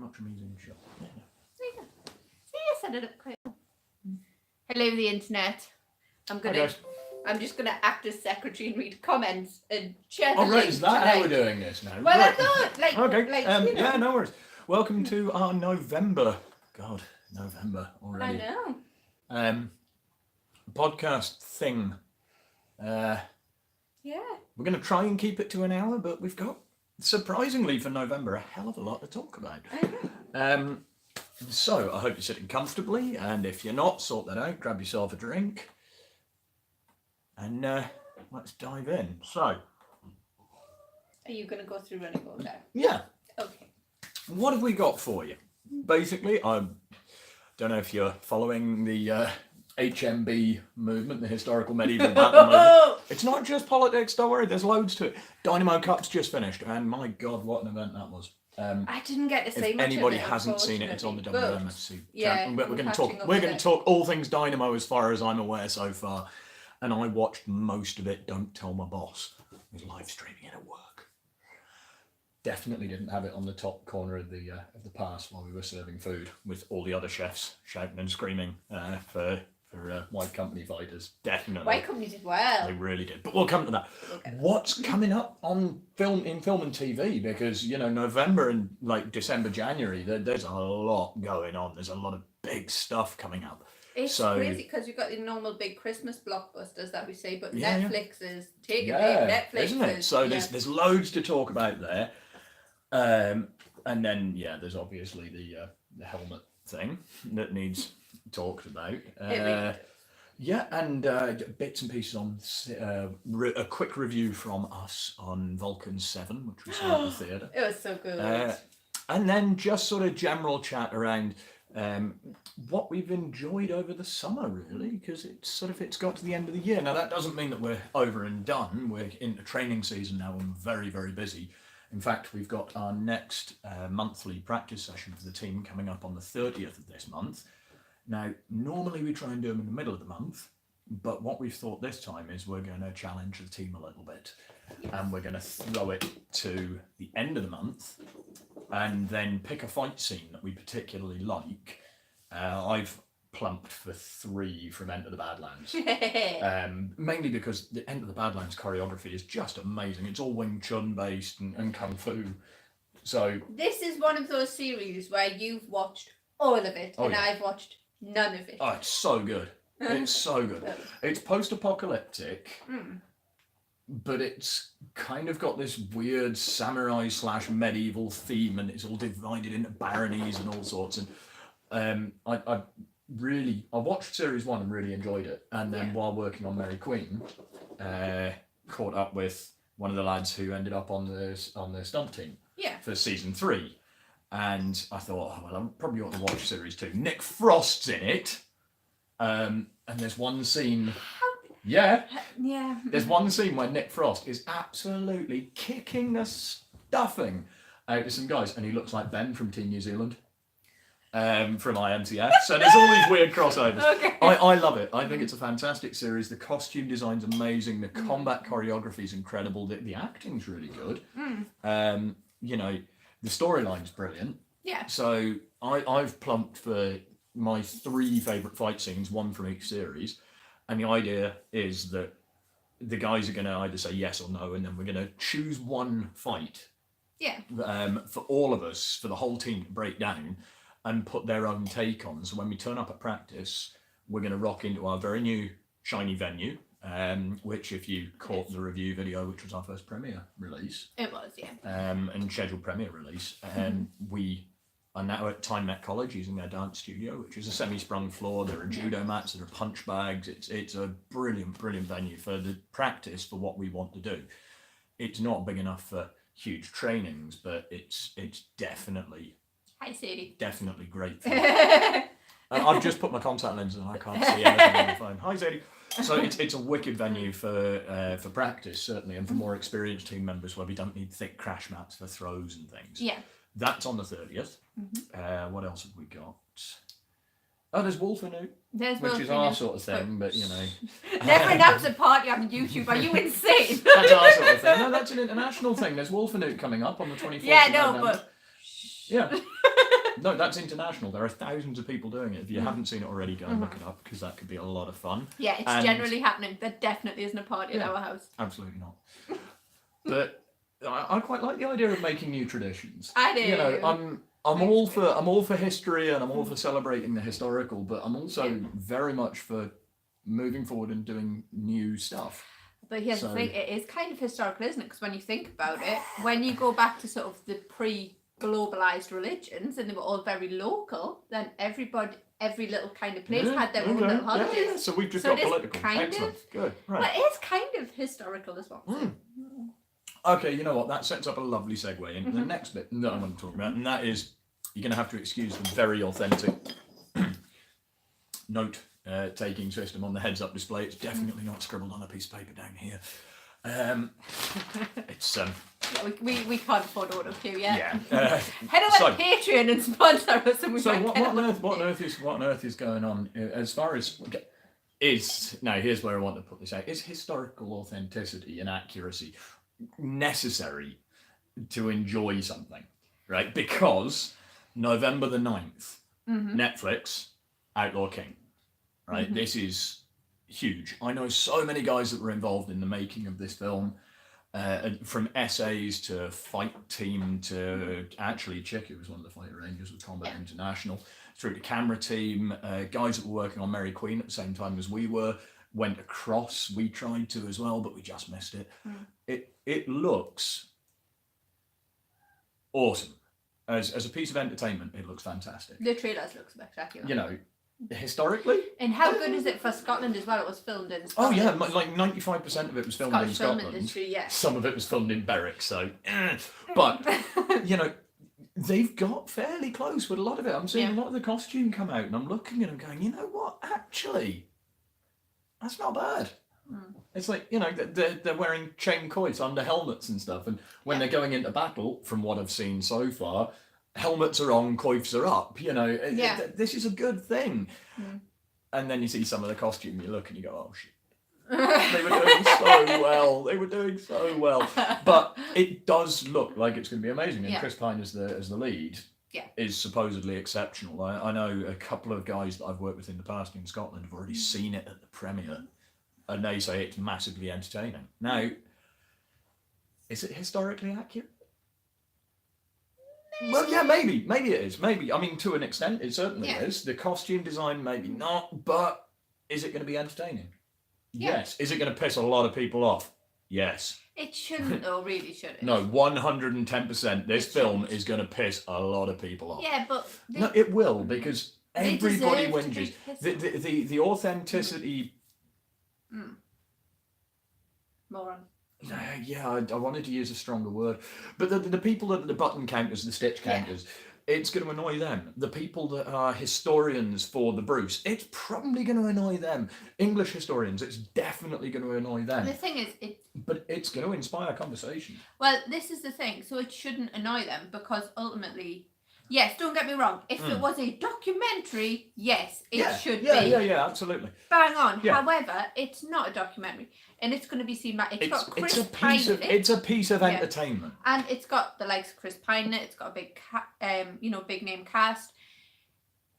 much I'm using the shot. Yeah. There you go. See, I set it up quite well. Hello, the internet. I'm just gonna act as secretary and read comments and share the Oh, right, link is that tonight. how we're doing this now? Well, right. I thought, like, Okay, you know. yeah, no worries. Welcome to our November, November I already. know. Podcast thing. Yeah. We're going to try and keep it to an hour, but we've got, surprisingly for November, a hell of a lot to talk about. I know. So, I hope you're sitting comfortably, and if you're not, sort that out, grab yourself a drink, and let's dive in. So, Are you gonna go through running order? yeah, Okay. what have we got for you? Basically, I don't know if you're following the HMB movement, the historical medieval battle movement. It's not just politics, don't worry, there's loads to it. Dynamo Cup's just finished, and my God, what an event that was. I didn't get to see If much anybody of it, hasn't seen it, it's on the unfortunately, WMSC. yeah, We're I'm going to catching talk. up We're with going it. to talk all things Dynamo, as far as I'm aware so far. And I watched most of it. Don't tell my boss. I was live streaming it at work. Definitely didn't have it on the top corner of the pass while we were serving food with all the other chefs shouting and screaming for White Company fighters. Definitely. White Company did well. They really did. But we'll come to that. Okay. What's coming up on film and TV? Because, you know, November and like December, January, there's a lot going on. There's a lot of big stuff coming up. It's So- crazy because you've got the normal big Christmas blockbusters that we say, but Yeah, yeah. Netflix is taking Yeah, it. Netflix isn't it? is, So yeah. there's loads to talk about there. And then, yeah, there's obviously the helmet thing that needs talked about. really Yeah, and bits and pieces on a quick review from us on Vulcan 7, which we saw at the theatre. It was so good. And then just sort of general chat around what we've enjoyed over the summer, really, because it's got to the end of the year. Now, that doesn't mean that we're over and done. We're into training season now and very, very busy. In fact, we've got our next monthly practice session for the team coming up on the 30th of this month. Now, normally we try and do them in the middle of the month, but what we've thought this time is we're going to challenge the team a little bit, and we're going to throw it to the end of the month, and then pick a fight scene that we particularly like. I've plumped for 3 from Enter the Badlands, mainly because the Enter the Badlands choreography is just amazing. It's all Wing Chun based and Kung Fu. So This is one of those series where you've watched all of it and yeah. I've watched none of it. oh, it's so good. It's so good. It's post-apocalyptic, but it's kind of got this weird samurai / medieval theme, and it's all divided into baronies and all sorts. And I watched series 1 and really enjoyed it. And then while working on Mary Queen, caught up with one of the lads who ended up on the stunt team for season 3. And I thought, oh, well, I probably ought to watch series 2. Nick Frost's in it. And there's one scene. Yeah. There's one scene where Nick Frost is absolutely kicking the stuffing out of some guys, and he looks like Ben from Team New Zealand. From IMTF. So there's all these weird crossovers. Okay. I love it. I think it's a fantastic series. The costume design's amazing. The combat choreography is incredible. The acting's really good. You know, the storyline's brilliant. Yeah. So I've plumped for my 3 favourite fight scenes, 1 from each series. And the idea is that the guys are going to either say yes or no, and then we're going to choose one fight for all of us, for the whole team to break down and put their own take on. So when we turn up at practice, we're going to rock into our very new shiny venue, which if you caught the review video, which was our first premiere release. It was, yeah. And scheduled premiere release. We are now at Time Met College using their dance studio, which is a semi-sprung floor. There are judo mats, there are punch bags. It's a brilliant, brilliant venue for the practice for what we want to do. It's not big enough for huge trainings, but it's definitely... Hi, Sadie. Definitely great. I've just put my contact lenses and I can't see anything on the phone. Hi, Zadie. So it's a wicked venue for practice, certainly, and for more experienced team members where we don't need thick crash mats for throws and things. Yeah. That's on the 30th. What else have we got? Oh, there's Wolfenoot, which is our sort of thing, but you know. Never announce a party on YouTube. Are you insane? That's our sort of thing. No, that's an international thing. There's Wolfenoot coming up on the 24th of November. But... Yeah. No, that's international. There are thousands of people doing it. If you haven't seen it already, go and look it up, because that could be a lot of fun. Yeah, it's And- generally happening. There definitely isn't a party at Yeah. our house. Absolutely not. But I quite like the idea of making new traditions. I do. You know, I'm Makes all for history, and I'm all for celebrating the historical, but I'm also Yeah. very much for moving forward and doing new stuff. But here's the So- thing, it is kind of historical, isn't it? Because when you think about it, when you go back to sort of the pre-globalized religions, and they were all very local, then every little kind of place had their own okay. little holidays. Yeah, so we've just So got it is political. kind Excellent. of- Good. Right. Well, it is kind of historical as well. Mm. Okay, you know what? That sets up a lovely segue into the next bit that I want to talk about, and that is you're going to have to excuse the very authentic note taking system on the heads-up display. It's definitely not scribbled on a piece of paper down here. It's Yeah, we can't afford auto cue yet. yeah. Head over So- to Patreon and sponsor us, and we So might what get on auto earth? What cue. on earth is going on as far as is now? Here's where I want to put this out: is historical authenticity and accuracy necessary to enjoy something, right? Because November the 9th, Netflix, Outlaw King, right? This is huge. I know so many guys that were involved in the making of this film. From essays to fight team to actually Chick, who was one of the fighter rangers with Combat International, through to camera team, guys that were working on Mary Queen at the same time as we were, went across. We tried to as well, but we just missed it. It looks awesome. As a piece of entertainment, it looks fantastic. The trailers look spectacular. You know, historically. And how good is it for Scotland as well? It was filmed in Oh Scotland. yeah, like 95% of it was filmed in Scottish film Scotland. industry, yeah. Some of it was filmed in Berwick, so. But you know, they've got fairly close with a lot of it. I'm seeing a lot of the costume come out, and I'm looking at them going, you know what? Actually, that's not bad. It's like, you know, they're wearing chain coits under helmets and stuff, and when they're going into battle, from what I've seen so far, helmets are on, coifs are up. You know, this is a good thing. And then you see some of the costume, you look and you go, oh shit. They were doing so well. They were doing so well. But it does look like it's going to be amazing. And Chris Pine as the lead is supposedly exceptional. I know a couple of guys that I've worked with in the past in Scotland have already seen it at the premiere, and they say it's massively entertaining. Now, is it historically accurate? Well, yeah, maybe it is. Maybe, I mean, to an extent, it certainly is. The costume design, maybe not. But is it going to be entertaining? Yes. Is it going to piss a lot of people off? Yes. It shouldn't, though, really, should it? No, 110%. This film is going to piss a lot of people off. Yeah, but... No, it will, because They everybody deserve to be whinges. pissed The authenticity... Moron. Yeah, I wanted to use a stronger word. But the people that are the button counters, the stitch counters, it's going to annoy them. The people that are historians for the Bruce, it's probably going to annoy them. English historians, it's definitely going to annoy them. The thing is, But it's going to inspire conversation. well, this is the thing. So it shouldn't annoy them, because ultimately, yes, don't get me wrong. If it was a documentary, yes, it should be. Yeah, absolutely. Bang on. Yeah. However, it's not a documentary, and it's going to be seen like it's got Chris a Pine piece in of it, it's a piece of entertainment. and it's got the likes of Chris Pine in it. It's got a big, big name cast.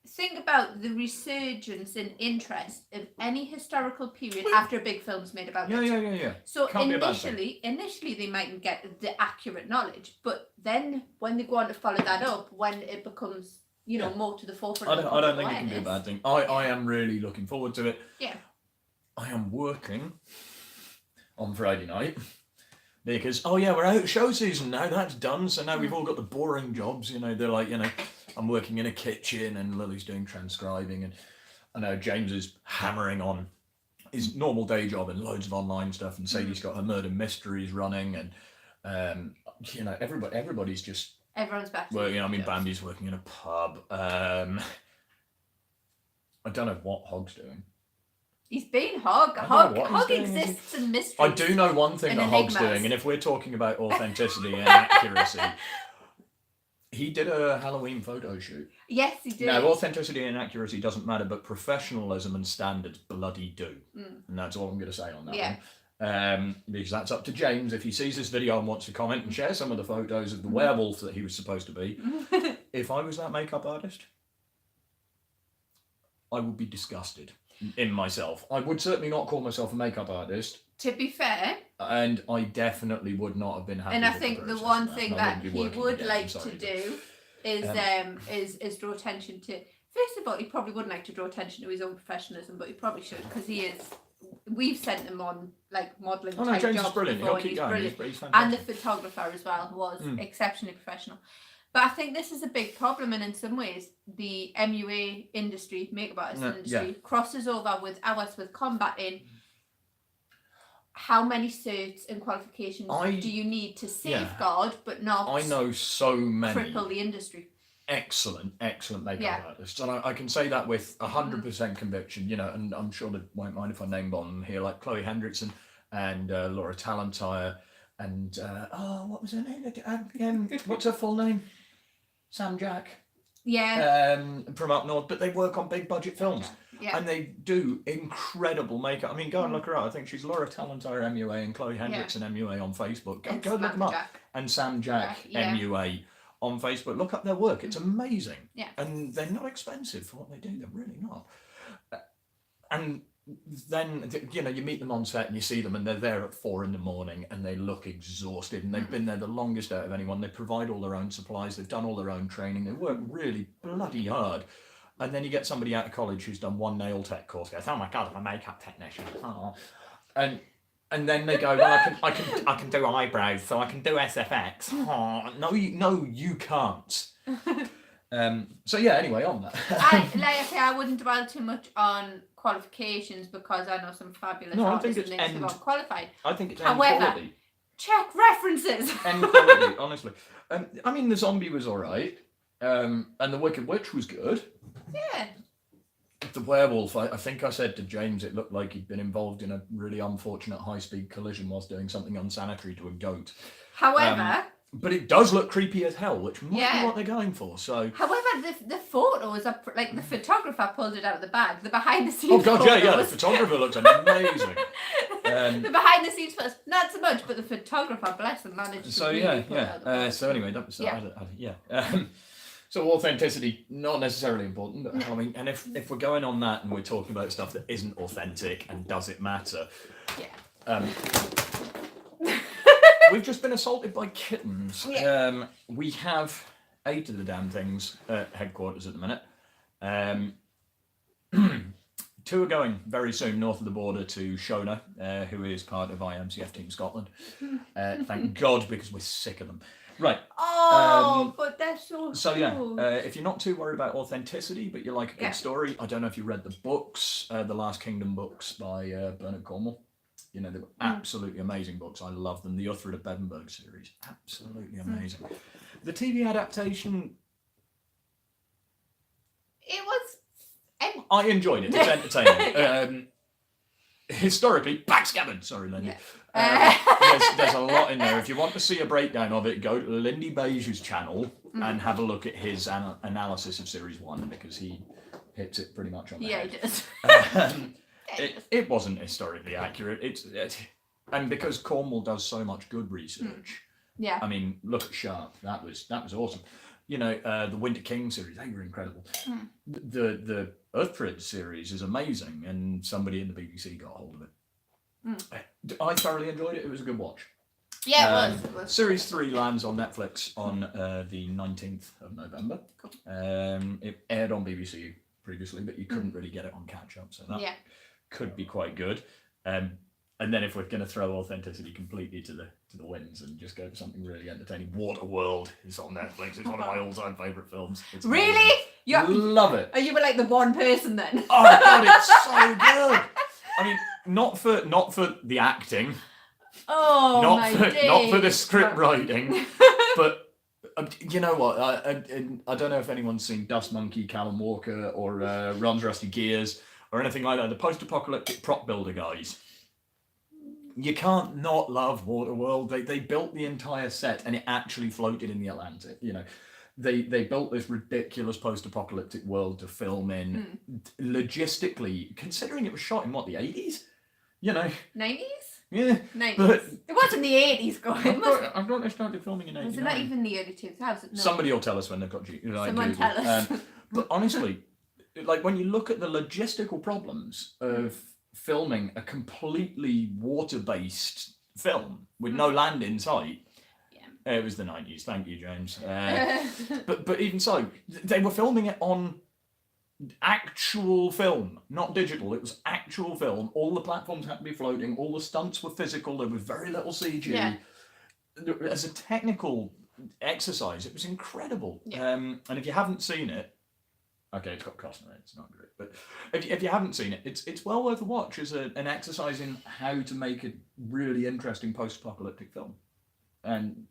Think about the resurgence in interest of any historical period after a big film's made about it. Yeah. So Can't be a bad thing. initially they mightn't get the accurate knowledge, but then when they go on to follow that up, when it becomes more to the forefront, I don't think it can be a bad thing. I am really looking forward to it. Yeah. I am working on Friday night because we're out of show season now. That's done. So now we've all got the boring jobs. They're like I'm working in a kitchen and Lily's doing transcribing, and I know James is hammering on his normal day job and loads of online stuff, and Sadie's got her murder mysteries running, and everybody's just. Everyone's back. Well, Bambi's working in a pub. I don't know what Hog's doing. He's been Hog. don't know what Hog he's doing, exists in mystery. I do know one thing And that Hog's enigmas. doing, and if we're talking about authenticity and accuracy, he did a Halloween photo shoot. Yes, he did. Now, authenticity and accuracy doesn't matter, but professionalism and standards bloody do. And that's all I'm going to say on that one. Because that's up to James. If he sees this video and wants to comment and share some of the photos of the werewolf that he was supposed to be, if I was that makeup artist, I would be disgusted in myself. I would certainly not call myself a makeup artist, To be fair, and I definitely would not have been happy. and I with think the process one of thing and I that wouldn't be he working would again, like I'm sorry, to but- do is draw attention to. First of all, he probably wouldn't like to draw attention to his own professionalism, but he probably should, because he is. We've sent him on like modelling Oh no, type James is jobs brilliant. before, He'll and keep he's going. brilliant. He's And fantastic. the photographer as well was Mm. exceptionally professional. But I think this is a big problem, and in some ways, the MUA industry, makeup artist industry, crosses over with ours with combating. How many certs and qualifications do you need to safeguard, but not I know so many cripple the industry? excellent makeup artists, and I can say that with 100% conviction. You know, and I'm sure they won't mind if I name bomb here, like Chloe Hendrickson and Laura Talentire, and what was her name? What's her full name? Sam Jack. Yeah. From up north, but they work on big budget films. Yeah. And they do incredible makeup. I mean, go and look her up. I think she's Laura Talentire MUA and Chloe Hendrickson MUA on Facebook. Go look them up. And Sam Jack MUA on Facebook. Look up their work. It's amazing. Yeah. And they're not expensive for what they do. They're really not. And then, you know, you meet them on set and you see them and they're there at 4 a.m. and they look exhausted and they've been there the longest out of anyone. They provide all their own supplies. They've done all their own training. They work really bloody hard. And then you get somebody out of college who's done one nail tech course, goes, oh my God, I'm a makeup technician. Oh. And then they go, well, I can do eyebrows, so I can do SFX. Oh, no, you can't. So yeah, anyway, on that. I say, I wouldn't dwell too much on qualifications, because I know some fabulous artists and things who aren't qualified. I think it's However, quality. Check references. End quality, honestly. I mean, The Zombie was all right, and The Wicked Witch was good. Yeah. The werewolf, I think I said to James, it looked like he'd been involved in a really unfortunate high-speed collision whilst doing something unsanitary to a goat. However, but it does look creepy as hell, which might be what they're going for. So. However, the photos are like the photographer pulled it out of the bag. The behind the scenes. Oh God, photos, yeah. The photographer looks amazing. The behind the scenes photos, not so much, but the photographer, bless him, managed. So to really pull it out of the bag. So anyway, that was so authenticity, not necessarily important, but I mean, and if we're going on that and we're talking about stuff that isn't authentic and does it matter? Yeah. We've just been assaulted by kittens. Yeah. We have 8 of the damn things at headquarters at the minute. 2 are going very soon north of the border to Shona, who is part of IMCF Team Scotland. Thank God, because we're sick of them. Right. Oh, but they're so So yeah, cute. if you're not too worried about authenticity, but you like a good story, I don't know if you read the books, the Last Kingdom books by Bernard Cornwell. You know, they were absolutely amazing books. I love them. The Uhtred of Bebbanburg series, absolutely amazing. The TV adaptation, it was. I enjoyed it. It's entertaining. Historically, backgammon. Sorry, Lindy. There's a lot in there. If you want to see a breakdown of it, go to Lindy Beige's channel and have a look at his analysis of Series 1, because he hits it pretty much on the head. He does. It wasn't historically accurate. And because Cornwall does so much good research. Yeah. I mean, look at Sharp. That was awesome. You know, the Winter King series, they were incredible. The Uhtred series is amazing, and somebody in the BBC got a hold of it. I thoroughly enjoyed it. It was a good watch. Yeah, it was. Series 3 lands on Netflix on the 19th of November. Cool. It aired on BBC previously, but you couldn't really get it on catch-up, so that could be quite good. And then if we're going to throw authenticity completely to the winds and just go for something really entertaining, Waterworld is on Netflix. It's one of my all-time favourite films. It's really? You love it. Oh, you were like the one person then. Oh God, it's so good. I mean, not for the acting. Oh, not for the script writing, but you know what? I don't know if anyone's seen Dust Monkey, Callum Walker, or Ron's Rusty Gears, or anything like that. The post-apocalyptic prop builder guys. You can't not love Waterworld. They built the entire set, and it actually floated in the Atlantic. You know, they built this ridiculous post-apocalyptic world to film in. Logistically, considering it was shot in what, the 80s? You know, 90s? Yeah, 90s. but It wasn't the 80s, going. I thought they started filming in Was it not 89. even the early 2000s? No. Somebody will tell us when they've got Someone tell us. But honestly, like when you look at the logistical problems of filming a completely water-based film with no land in sight, it was the 90s. Thank you, James. But even so, they were filming it on actual film, not digital. It was actual film. All the platforms had to be floating. All the stunts were physical. There was very little CG. Yeah. As a technical exercise, it was incredible. Yeah. And if you haven't seen it, okay, it's got Costner. It's not great, but if you haven't seen it, it's well worth a watch as an exercise in how to make a really interesting post-apocalyptic film. And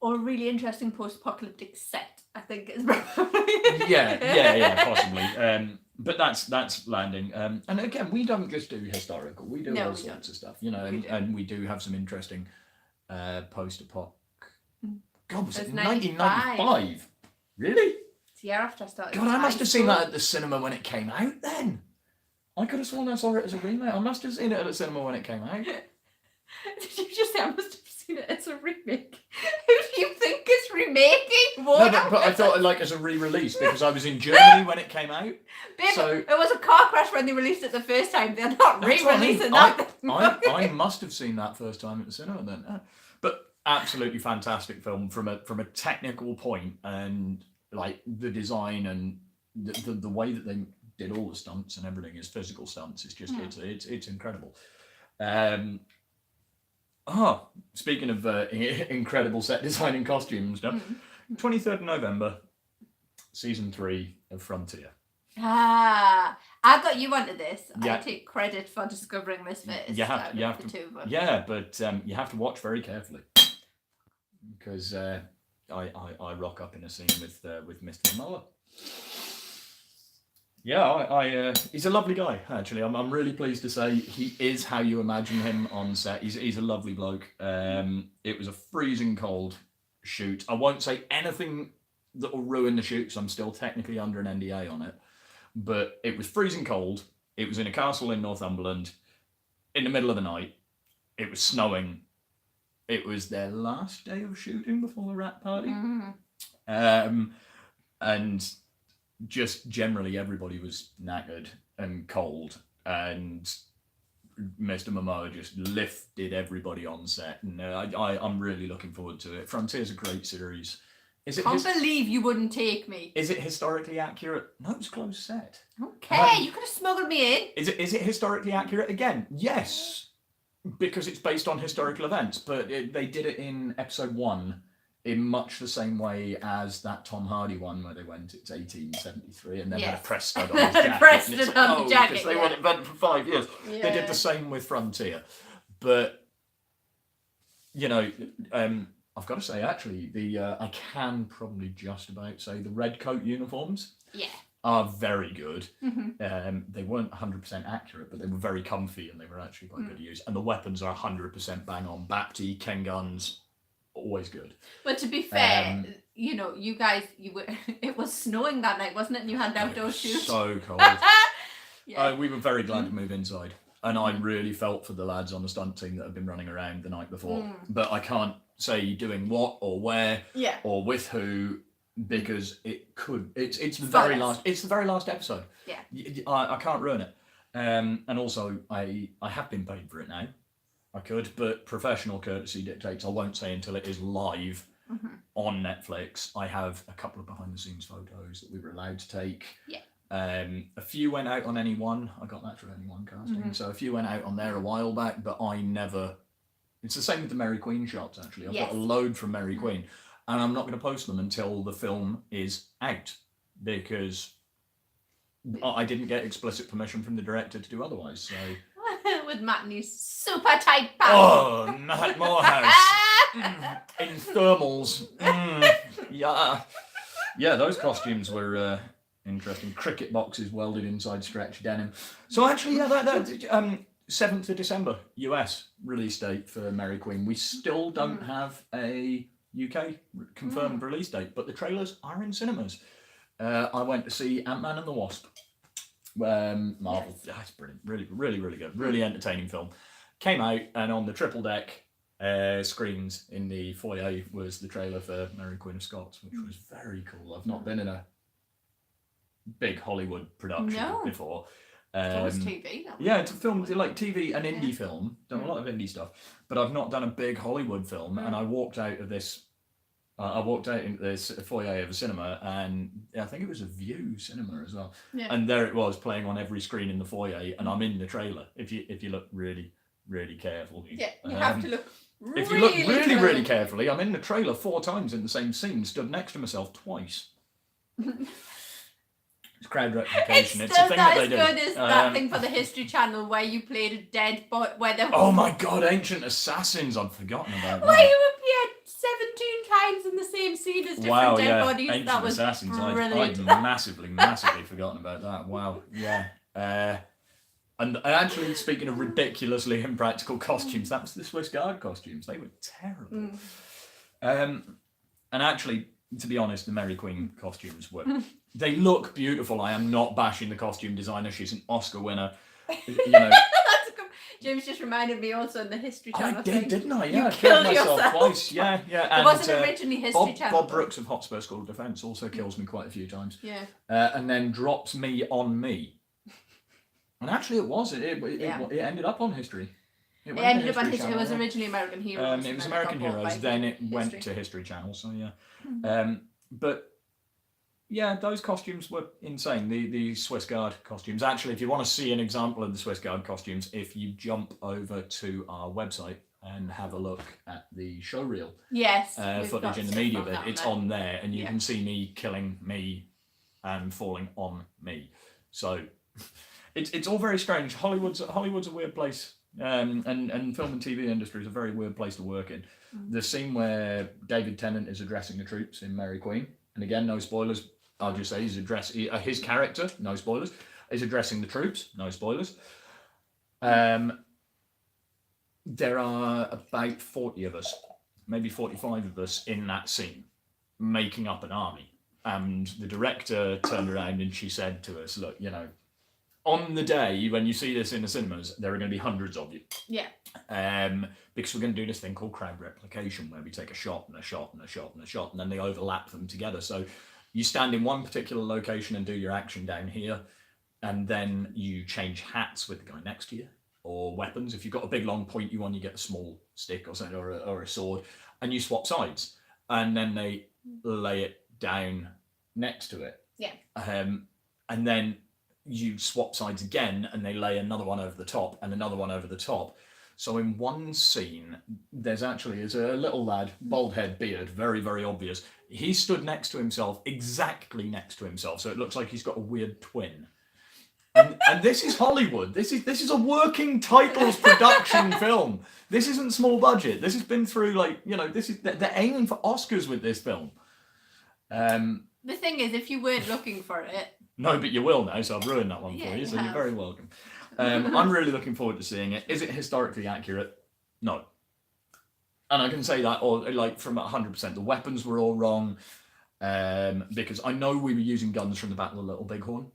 or a really interesting post-apocalyptic set, I think is probably. yeah, possibly. But that's landing. And again, we don't just do historical. We do all sorts of stuff, you know, and we do have some interesting post-apoc. God, was it 1995? Really? It's the year after I started. God, I must have seen that at the cinema when it came out then. I could have sworn I saw it as a remake. I must have seen it at the cinema when it came out. Did you just say I must have seen it as a remake? Who do you think is remaking? No, but I thought like as a re-release because I was in Germany when it came out. Babe, so it was a car crash when they released it the first time. They're not re-releasing that. I must have seen that first time at the cinema then. But absolutely fantastic film from a technical point, and like the design and the way that they did all the stunts and everything is physical stunts. It's just it's incredible. Speaking of incredible set design and costume stuff, 23rd of November, season 3 of Frontier. I got you onto this. Yeah. I take credit for discovering this first. You have to. Yeah, but you have to watch very carefully because I rock up in a scene with Mr. Muller. Yeah, he's a lovely guy, actually. I'm really pleased to say he is how you imagine him on set. He's a lovely bloke. It was a freezing cold shoot. I won't say anything that will ruin the shoot, because I'm still technically under an NDA on it. But it was freezing cold. It was in a castle in Northumberland in the middle of the night. It was snowing. It was their last day of shooting before the wrap party. And just generally everybody was knackered and cold, and Mr. Momoa just lifted everybody on set, and I'm really looking forward to it. Frontier's a great series. Can't believe you wouldn't take me. Is it historically accurate? No, it's close set. Okay, you could have smuggled me in. Is it historically accurate again? Yes, because it's based on historical events, but they did it in episode 1 in much the same way as that Tom Hardy one where they went, it's 1873, and then had a press stud on his jacket. Press stud on the jacket, they wanted it for 5 years. Yeah. They did the same with Frontier. But, you know, I've got to say, actually, I can probably just about say the red coat uniforms are very good. They weren't 100% accurate, but they were very comfy, and they were actually quite good to use. And the weapons are 100% bang on. Bapti, Ken guns, always good. But to be fair, you know, you guys, it was snowing that night, wasn't it? And you had outdoor shoots. So cold. We were very glad to move inside, and I really felt for the lads on the stunt team that had been running around the night before. But I can't say doing what or where or with who, because it's the very last. It's the very last episode. I can't ruin it. And also I have been paid for it now. I could, but professional courtesy dictates I won't say until it is live on Netflix. I have a couple of behind-the-scenes photos that we were allowed to take. A few went out on Anyone. I got that through Anyone casting. So a few went out on there a while back, but I never... It's the same with the Mary Queen shots, actually. I've got a load from Mary Queen, and I'm not going to post them until the film is out, because I didn't get explicit permission from the director to do otherwise, so... With Matt and his super tight pants. Oh, Matt Morehouse. In thermals. Yeah, those costumes were interesting. Cricket boxes welded inside stretch denim. So actually, that 7th of December, US release date for Mary Queen. We still don't have a UK confirmed release date, but the trailers are in cinemas. I went to see Ant-Man and the Wasp. Marvel, that's brilliant, really good, really entertaining film. Came out, and on the triple deck screens in the foyer was the trailer for Mary Queen of Scots, which was very cool. I've not been in a big Hollywood production before. It was TV. Yeah, it's a film, like TV, an indie film. Done a lot of indie stuff, but I've not done a big Hollywood film. And I walked out of this. I walked out into this foyer of a cinema, and I think it was a View cinema as well. Yeah. And there it was, playing on every screen in the foyer, and I'm in the trailer. If you look really, really carefully. Yeah, you have to look. If you look really, really carefully, I'm in the trailer 4 times in the same scene, stood next to myself twice. It's crowd replication. It's a thing that they do. It's not as good as that thing for the History Channel where you played a dead boy. Oh my God, Ancient Assassins! I'd forgotten about that. Where you appeared 17 times in the same scene as different dead bodies. Ancient that was Assassins. brilliant. I'd massively forgotten about that. Wow. Yeah. And actually, speaking of ridiculously impractical costumes, that was the Swiss Guard costumes. They were terrible. And actually, to be honest, the Mary Queen costumes were. They look beautiful. I am not bashing the costume designer. She's an Oscar winner. You know. James just reminded me also in the History Channel. I did, didn't I? Yeah, you I killed myself yourself. Twice. Yeah. It wasn't originally History Channel. Bob Brooks of Hotspur School of Defence also kills me quite a few times. Yeah. And then drops me on me. And actually, it was. It ended up on History. It ended up on History. It was originally American Heroes. It was American Heroes. Then it went to History Channel. So yeah. But yeah, those costumes were insane. The Swiss Guard costumes. Actually, if you want to see an example of the Swiss Guard costumes, if you jump over to our website and have a look at the showreel footage in the media bit, it's on there, and you can see me killing me and falling on me. So it's all very strange. Hollywood's a weird place. And film and TV industry is a very weird place to work in. The scene where David Tennant is addressing the troops in Mary Queen, and again, no spoilers. I'll just say his character, no spoilers, is addressing the troops, no spoilers. There are about 40 of us, maybe 45 of us in that scene, making up an army. And the director turned around and she said to us, look, on the day when you see this in the cinemas, there are going to be hundreds of you. Yeah. Because we're going to do this thing called crowd replication, where we take a shot and a shot and a shot and a shot, and then they overlap them together. So you stand in one particular location and do your action down here, and then you change hats with the guy next to you, or weapons. If you've got a big long pointy one, you get a small stick or something, or a sword, and you swap sides, and then they lay it down next to it. Yeah. And then you swap sides again, and they lay another one over the top and another one over the top. So in one scene, there's a little lad, bald head, beard, very, very obvious. He stood next to himself, exactly next to himself, so it looks like he's got a weird twin. And this is Hollywood. This is a working titles production film. This isn't small budget. This has been through they're aiming for Oscars with this film. The thing is, if you weren't looking for it. No, but you will now, so I've ruined that one for you, so you're very welcome. I'm really looking forward to seeing it. Is it historically accurate? No. And I can say that from 100%. The weapons were all wrong, because I know we were using guns from the Battle of Little Bighorn.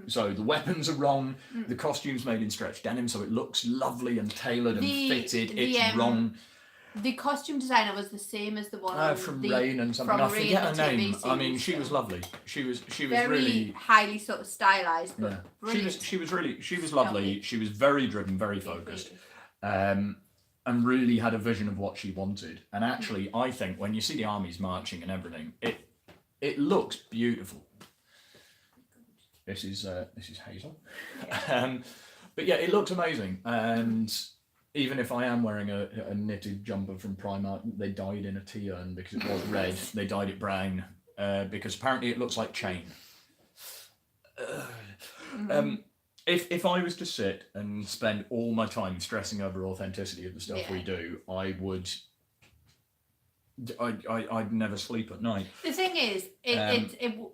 So the weapons are wrong. The costume's made in stretch denim, so it looks lovely and tailored and fitted. It's wrong. The costume designer was the same as the one from Rain and something. I forget her name. I mean, she was lovely. She was very really highly sort of stylized, but brilliant. She was lovely. Lovely. She was very driven, very focused, and really had a vision of what she wanted. And actually, I think when you see the armies marching and everything, it looks beautiful. This is Hazel, but yeah, it looks amazing. And even if I am wearing a knitted jumper from Primark, they dyed in a tea urn because it was red. They dyed it brown because apparently it looks like chain. If I was to sit and spend all my time stressing over authenticity of the stuff we do, I'd never sleep at night. The thing is,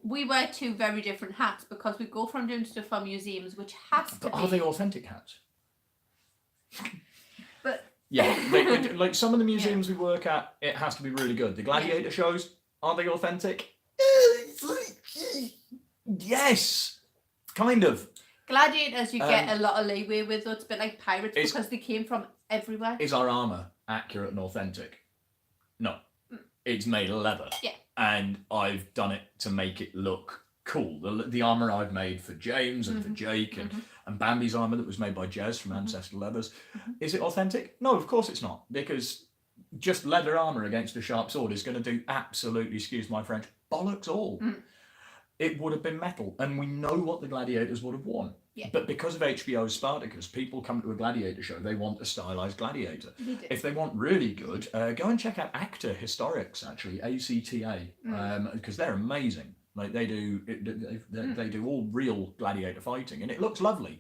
we wear two very different hats because we go from doing stuff for museums, which has to be. Are they authentic hats? But yeah, like some of the museums we work at, it has to be really good. The gladiator shows, are they authentic? Yes, kind of. Gladiators, you get a lot of leeway with. It's a bit like pirates because they came from everywhere. Is our armour accurate and authentic? No. It's made of leather. Yeah. And I've done it to make it look cool. The armour I've made for James and for Jake and Bambi's armour that was made by Jez from Ancestor Leathers. Is it authentic? No, of course it's not. Because just leather armour against a sharp sword is going to do absolutely, excuse my French, bollocks all. It would have been metal. And we know what the gladiators would have worn. Yeah. But because of HBO's Spartacus, people come to a gladiator show, they want a stylised gladiator. They do. If they want really good, go and check out Acta Historics, actually, ACTA, because they're amazing. Like they do all real gladiator fighting, and it looks lovely.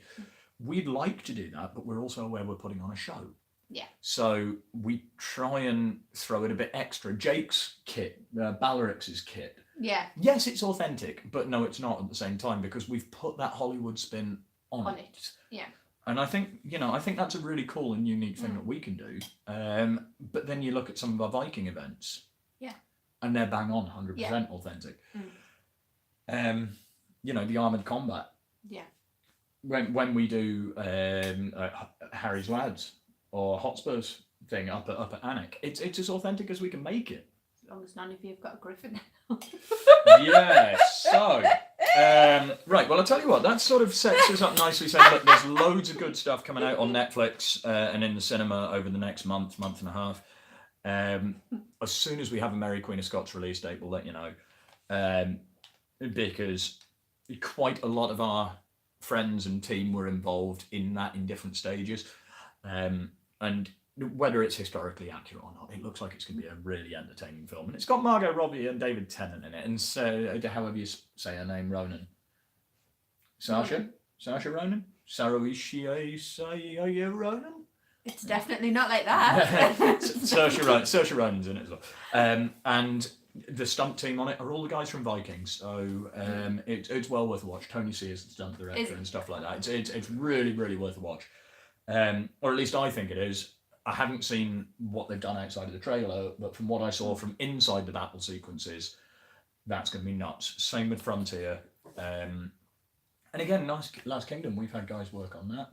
We'd like to do that, but we're also aware we're putting on a show. Yeah. So we try and throw it a bit extra. Jake's kit, Balarix's kit. Yeah. Yes, it's authentic, but no, it's not at the same time because we've put that Hollywood spin on it. Yeah. And I think, I think that's a really cool and unique thing that we can do. But then you look at some of our Viking events. Yeah. And they're bang on, 100% authentic. The armoured combat. Yeah. When we do Harry's Lads or Hotspurs thing up at Anik, it's as authentic as we can make it. As long as none of you have got a griffin. Yes. So, right. Well, I'll tell you what. That sort of sets us up nicely. Saying, look, there's loads of good stuff coming out on Netflix and in the cinema over the next month and a half. As soon as we have a Mary Queen of Scots release date, we'll let you know. Because quite a lot of our friends and team were involved in that in different stages, and whether it's historically accurate or not, it looks like it's going to be a really entertaining film. And it's got Margot Robbie and David Tennant in it, and so however you say her name, Ronan. Saoirse Ronan? Saoirse Ronan? It's definitely not like that. Saoirse Ronan's in it as well. And the stunt team on it are all the guys from Vikings, so it's well worth a watch. Tony C is the stunt director and stuff like that. It's really, really worth a watch. Or at least I think it is. I haven't seen what they've done outside of the trailer, but from what I saw from inside the battle sequences, that's going to be nuts. Same with Frontier. And again, Last Kingdom, we've had guys work on that.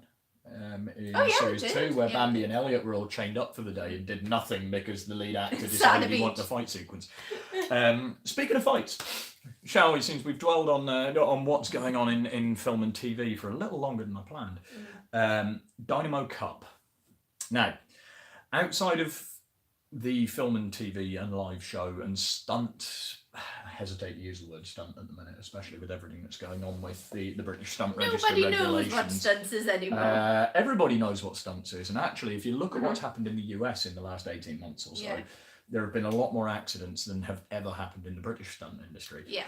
In series 2, where Bambi and Elliot were all chained up for the day and did nothing because the lead actor decided he wanted the fight sequence. Speaking of fights, shall we, since we've dwelled on what's going on in film and TV for a little longer than I planned, Dynamo Cup. Now, outside of the film and TV and live show and stunt, I hesitate to use the word stunt at the minute, especially with everything that's going on with the British Stunt Register regulations. Nobody knows what stunts is anymore. Everybody knows what stunts is, and actually, if you look at what's happened in the US in the last 18 months or so, there have been a lot more accidents than have ever happened in the British stunt industry. Yeah.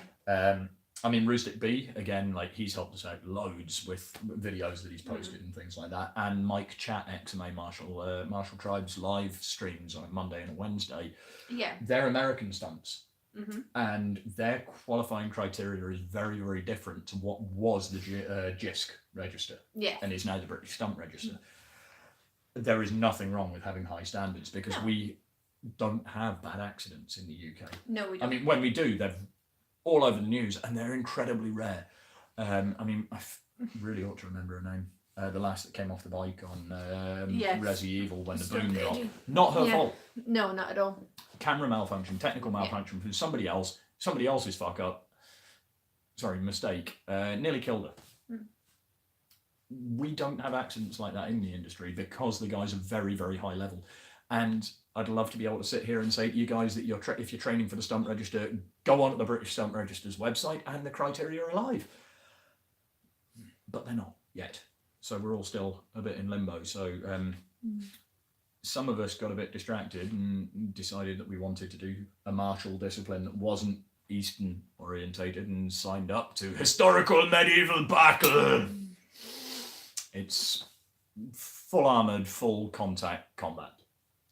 I mean, Rustic B, again, like he's helped us out loads with videos that he's posted and things like that. And Mike Chat, XMA Martial Tribes live streams on a Monday and a Wednesday. Yeah. They're American stunts. And their qualifying criteria is very, very different to what was the JISC register. Yeah. And is now the British Stunt Register. There is nothing wrong with having high standards because we don't have bad accidents in the UK. No, we don't. I mean, when we do, they're all over the news and they're incredibly rare. I mean, I really ought to remember her name. The lass that came off the bike on Resi Evil when the boom dropped. Not her fault. No, not at all. Camera malfunction, technical malfunction from somebody else's fuck up. Sorry, mistake. Nearly killed her. We don't have accidents like that in the industry because the guys are very, very high level. And I'd love to be able to sit here and say to you guys that if you're training for the Stunt Register, go on to the British Stunt Register's website and the criteria are live. But they're not yet. So we're all still a bit in limbo. So some of us got a bit distracted and decided that we wanted to do a martial discipline that wasn't Eastern orientated and signed up to historical medieval battle. It's full armoured, full contact combat.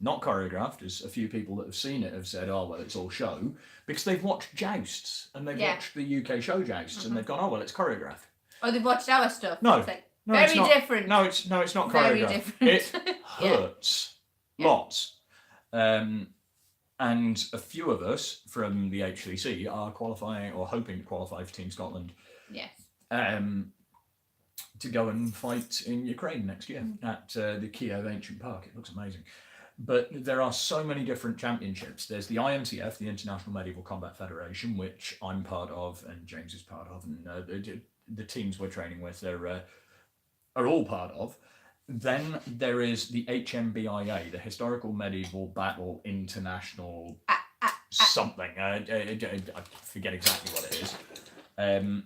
Not choreographed, as a few people that have seen it have said, oh, well, it's all show, because they've watched jousts and they've watched the UK show jousts and they've gone, oh, well, it's choreographed. Oh, they've watched our stuff. No. It's like, No, very it's not. different. No, it's not choreographed. Very different. It hurts lots. And a few of us from the HCC are qualifying or hoping to qualify for Team Scotland. Yes. to go and fight in Ukraine next year at the Kiev Ancient Park. It looks amazing. But there are so many different championships. There's the IMCF, the International Medieval Combat Federation, which I'm part of and James is part of, and the teams we're training with are all part of. Then there is the HMBIA, the Historical Medieval Battle International something. I forget exactly what it is.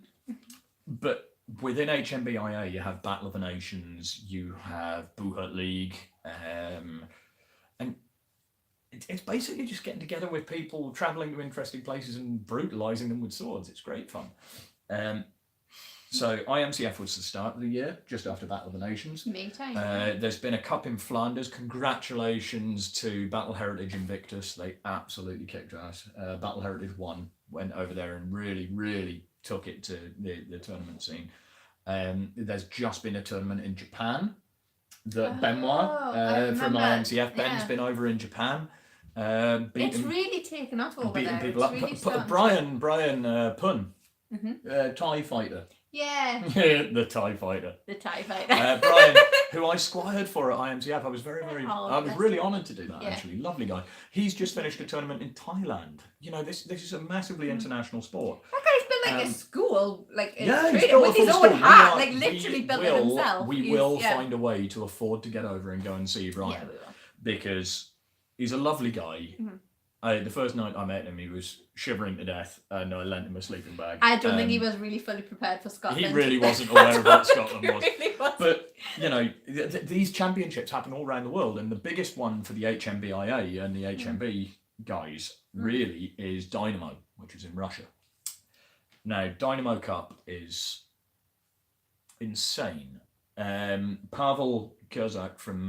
But within HMBIA, you have Battle of the Nations, you have Buhat League, and it's basically just getting together with people, travelling to interesting places and brutalising them with swords. It's great fun. So IMCF was the start of the year, just after Battle of the Nations. Me too. There's been a cup in Flanders. Congratulations to Battle Heritage Invictus. They absolutely kicked ass. Battle Heritage won, went over there and really, really took it to the tournament scene. There's just been a tournament in Japan that Benoit from IMCF, Ben's been over in Japan. It's really taken off over beating there. people up. Really Brian Pun, TIE fighter. Yeah. The TIE fighter. The TIE fighter. Brian, who I squatted for at IMCF. I was I was really honoured to do that, Yeah. actually. Lovely guy. He's just finished a tournament in Thailand. You know, this is a massively international sport. That guy's built like a school, like He's training built a with his full own school. hat, like literally built it himself. We will find a way to afford to get over and go and see Brian. Yeah, we will. Because he's a lovely guy. The first night I met him, he was shivering to death, and I lent him a sleeping bag. I don't think he was really fully prepared for Scotland. He really wasn't aware of what Scotland was. Really wasn't. But, you know, these championships happen all around the world, and the biggest one for the HMBIA and the HMB guys really is Dynamo, which is in Russia. Now, Dynamo Cup is insane. Pavel Kozak from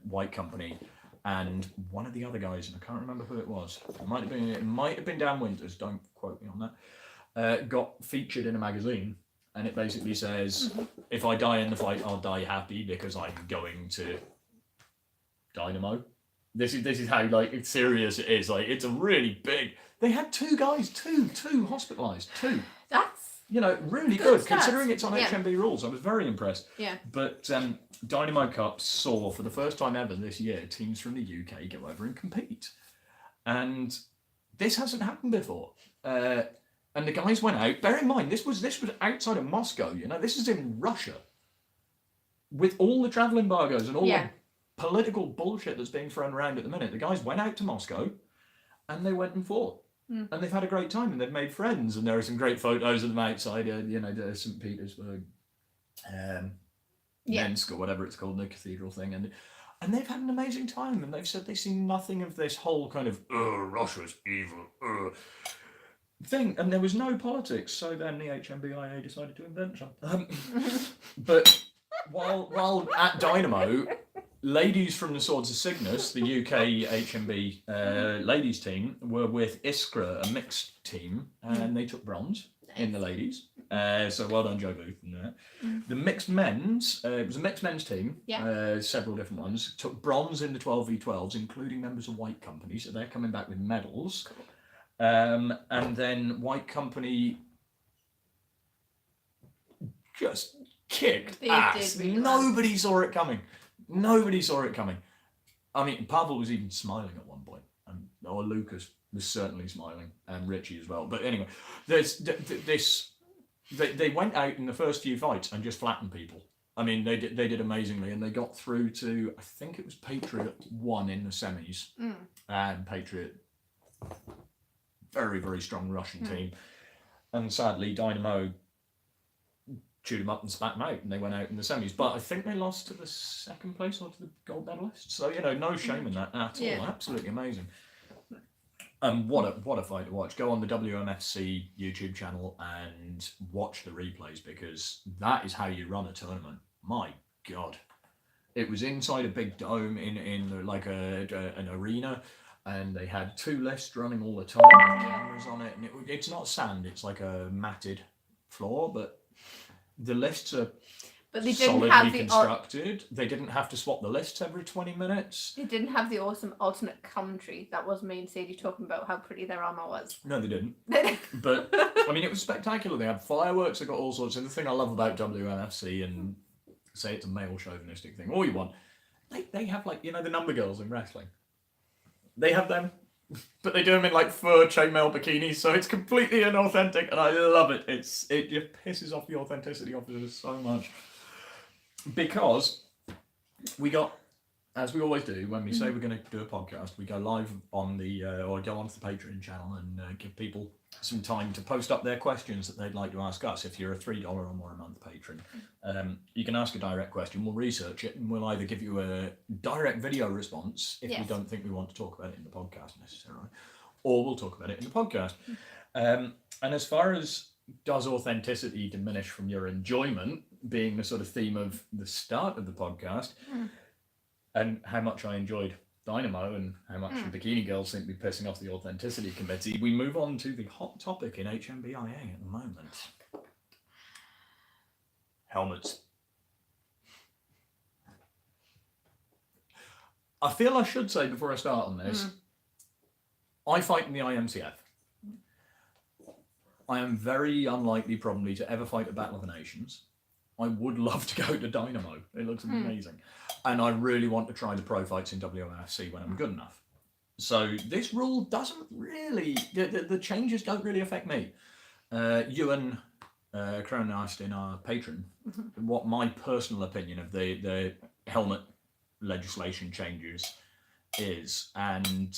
White Company and one of the other guys, and I can't remember who it was. It might have been Dan Winters. Don't quote me on that. Got featured in a magazine, and it basically says, "If I die in the fight, I'll die happy because I'm going to Dynamo." This is how like serious it is. Like it's a really big. They had two guys, two hospitalised, two. That's Really good good stats. considering it's on Yeah. HMB rules. I was very impressed. yeah. But Dynamo Cup saw for the first time ever this year teams from the UK go over and compete, and this hasn't happened before. And the guys went out. Bear in mind, this was outside of Moscow. This is in Russia, with all the travel embargoes and all the political bullshit that's being thrown around at the minute. The guys went out to Moscow, and they went and fought. And they've had a great time, and they've made friends, and there are some great photos of them outside, St. Petersburg, Minsk, or whatever it's called, the cathedral thing, and they've had an amazing time, and they've said they've seen nothing of this whole kind of Russia's evil thing, and there was no politics. So then the HMBIA decided to invent some. But while at Dynamo, ladies from the Swords of Cygnus, the UK HMB ladies team, were with Iskra, a mixed team, and they took bronze in the ladies. So well done, Joe Booth. And that. The mixed men's, it was a mixed men's team, several different ones, took bronze in the 12v12s, including members of White Company, so they're coming back with medals. And then White Company just kicked ass. Nobody saw it coming. I mean, Pavel was even smiling at one point, or Lucas was certainly smiling, and Richie as well. But anyway, there's this. They went out in the first few fights and just flattened people. I mean, they did amazingly, and they got through to, I think it was Patriot won in the semis, and Patriot, very, very strong Russian team, and sadly Dynamo chewed them up and spat them out, and they went out in the semis. But I think they lost to the second place or to the gold medalists. So no shame in that at all. Absolutely amazing. And what a fight to watch. Go on the WMFC YouTube channel and watch the replays, because that is how you run a tournament. My God, it was inside a big dome in like an arena, and they had two lists running all the time with cameras on it. And it's not sand; it's like a matted floor, but the lists are But they didn't solidly have the constructed. They didn't have to swap the lists every 20 minutes. They didn't have the awesome alternate commentary. That was me and Sadie talking about how pretty their armor was. No, they didn't. But I mean, it was spectacular. They had fireworks. They got all sorts. And the thing I love about WMFC, and say it's a male chauvinistic thing, all you want, they have, like, you know, the number girls in wrestling. They have them, but they do them in like fur chainmail bikinis, so it's completely inauthentic, and I love it. It just pisses off the authenticity officers so much. Because we got, as we always do, when we say we're going to do a podcast, we go live on the, or go onto the Patreon channel and give people some time to post up their questions that they'd like to ask us. If you're a $3 or more a month patron, you can ask a direct question, we'll research it, and we'll either give you a direct video response if we don't think we want to talk about it in the podcast necessarily, or we'll talk about it in the podcast. And as far as does authenticity diminish from your enjoyment being the sort of theme of the start of the podcast, and how much I enjoyed Dynamo and how much the Bikini Girls seem to be pissing off the authenticity committee, we move on to the hot topic in HMBIA at the moment. Helmets. I feel I should say before I start on this, I fight in the IMCF. I am very unlikely probably to ever fight a Battle of the Nations. I would love to go to Dynamo. It looks amazing. And I really want to try the pro fights in WMFC when I'm good enough. So this rule doesn't really, the changes don't really affect me. Ewan Crown asked in our patron what my personal opinion of the helmet legislation changes is. And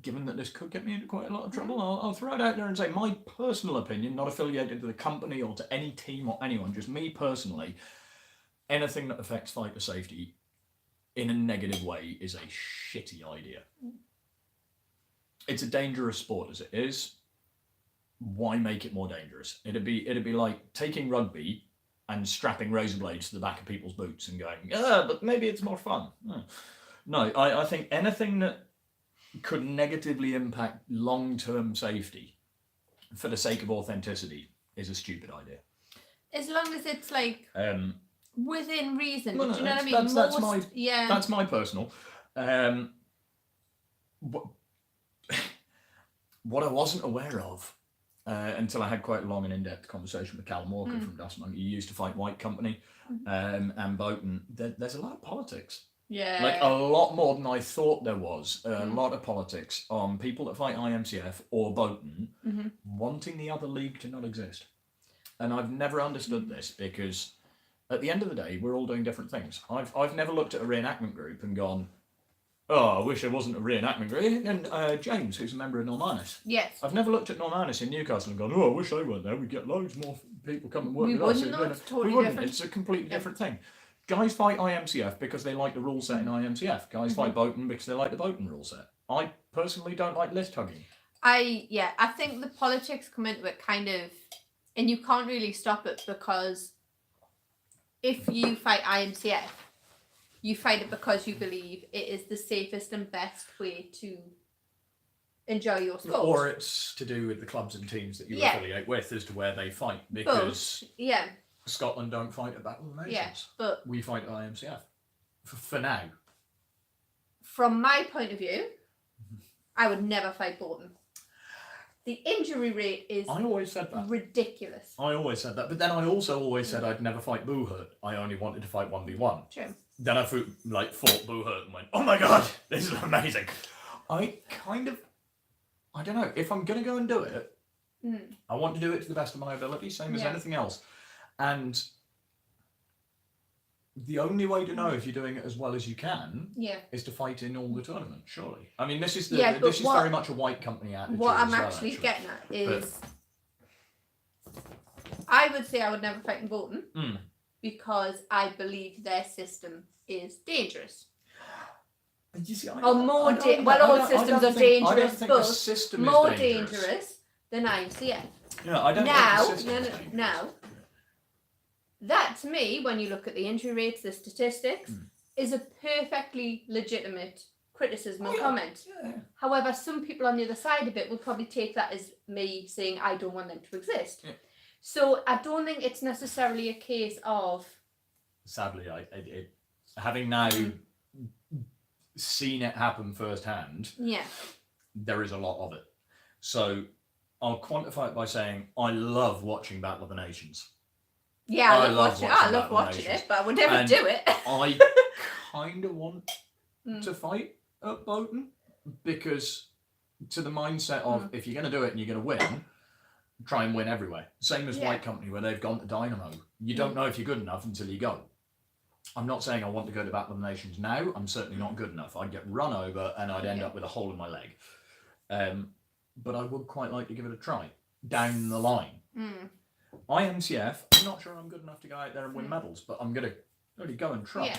given that this could get me into quite a lot of trouble, I'll throw it out there and say my personal opinion, not affiliated to the company or to any team or anyone, just me personally, anything that affects fighter safety in a negative way is a shitty idea. It's a dangerous sport as it is. Why make it more dangerous? It'd be like taking rugby and strapping razor blades to the back of people's boots and going, but maybe it's more fun. No, I think anything that could negatively impact long-term safety for the sake of authenticity is a stupid idea. As long as it's like within reason. Well, do you know what I mean? That's my personal. What I wasn't aware of until I had quite a long and in-depth conversation with Callum Walker from Dust Monkey. He used to fight White Company and Bowden. There's a lot of politics. Yeah. Like a lot more than I thought there was. A lot of politics on people that fight IMCF or Bowden wanting the other league to not exist. And I've never understood this because at the end of the day, we're all doing different things. I've never looked at a reenactment group and gone, oh, I wish there wasn't a reenactment group. And James, who's a member of Normanus. Yes. I've never looked at Normanus in Newcastle and gone, oh, I wish they weren't there. We'd get loads more people come and work with us. It's totally different. It's a completely different thing. Guys fight IMCF because they like the rule set in IMCF. Guys fight Bowden because they like the Bowden rule set. I personally don't like list hugging. I think the politics come into it kind of, and you can't really stop it because if you fight IMCF, you fight it because you believe it is the safest and best way to enjoy your sport. Or it's to do with the clubs and teams that you affiliate with as to where they fight. Because Scotland don't fight at Battle of the Nations. Yeah, but we fight at IMCF. For now. From my point of view, I would never fight Bowden. The injury rate is I always said that. Ridiculous. I always said that. But then I also always said I'd never fight Boohurt. I only wanted to fight 1v1. True. Then I fought Boohurt and went, oh my god, this is amazing. I don't know. If I'm going to go and do it, I want to do it to the best of my ability, same as anything else. And the only way to know if you're doing it as well as you can is to fight in all the tournaments, surely. I mean, this is very much a White Company attitude. What I'm actually getting at is, I would say I would never fight in Bolton because I believe their system is dangerous. You see, all systems are dangerous, but more dangerous than IMCF. Yeah, I don't Now, that to me, when you look at the injury rates, the statistics, is a perfectly legitimate criticism and comment. Yeah. However, some people on the other side of it will probably take that as me saying I don't want them to exist. Yeah. So I don't think it's necessarily a case of Sadly, having now seen it happen firsthand, there is a lot of it. So I'll quantify it by saying I love watching Battle of the Nations. Yeah, I love watching it, but I would never do it. I kind of want to fight at Bolton because to the mindset of if you're going to do it and you're going to win, try and win everywhere. Same as White Company where they've gone to Dynamo. You don't know if you're good enough until you go. I'm not saying I want to go to Battle of the Nations now. I'm certainly not good enough. I'd get run over and I'd end up with a hole in my leg. But I would quite like to give it a try down the line. IMCF, I'm not sure I'm good enough to go out there and win medals, but I'm going to really go and try.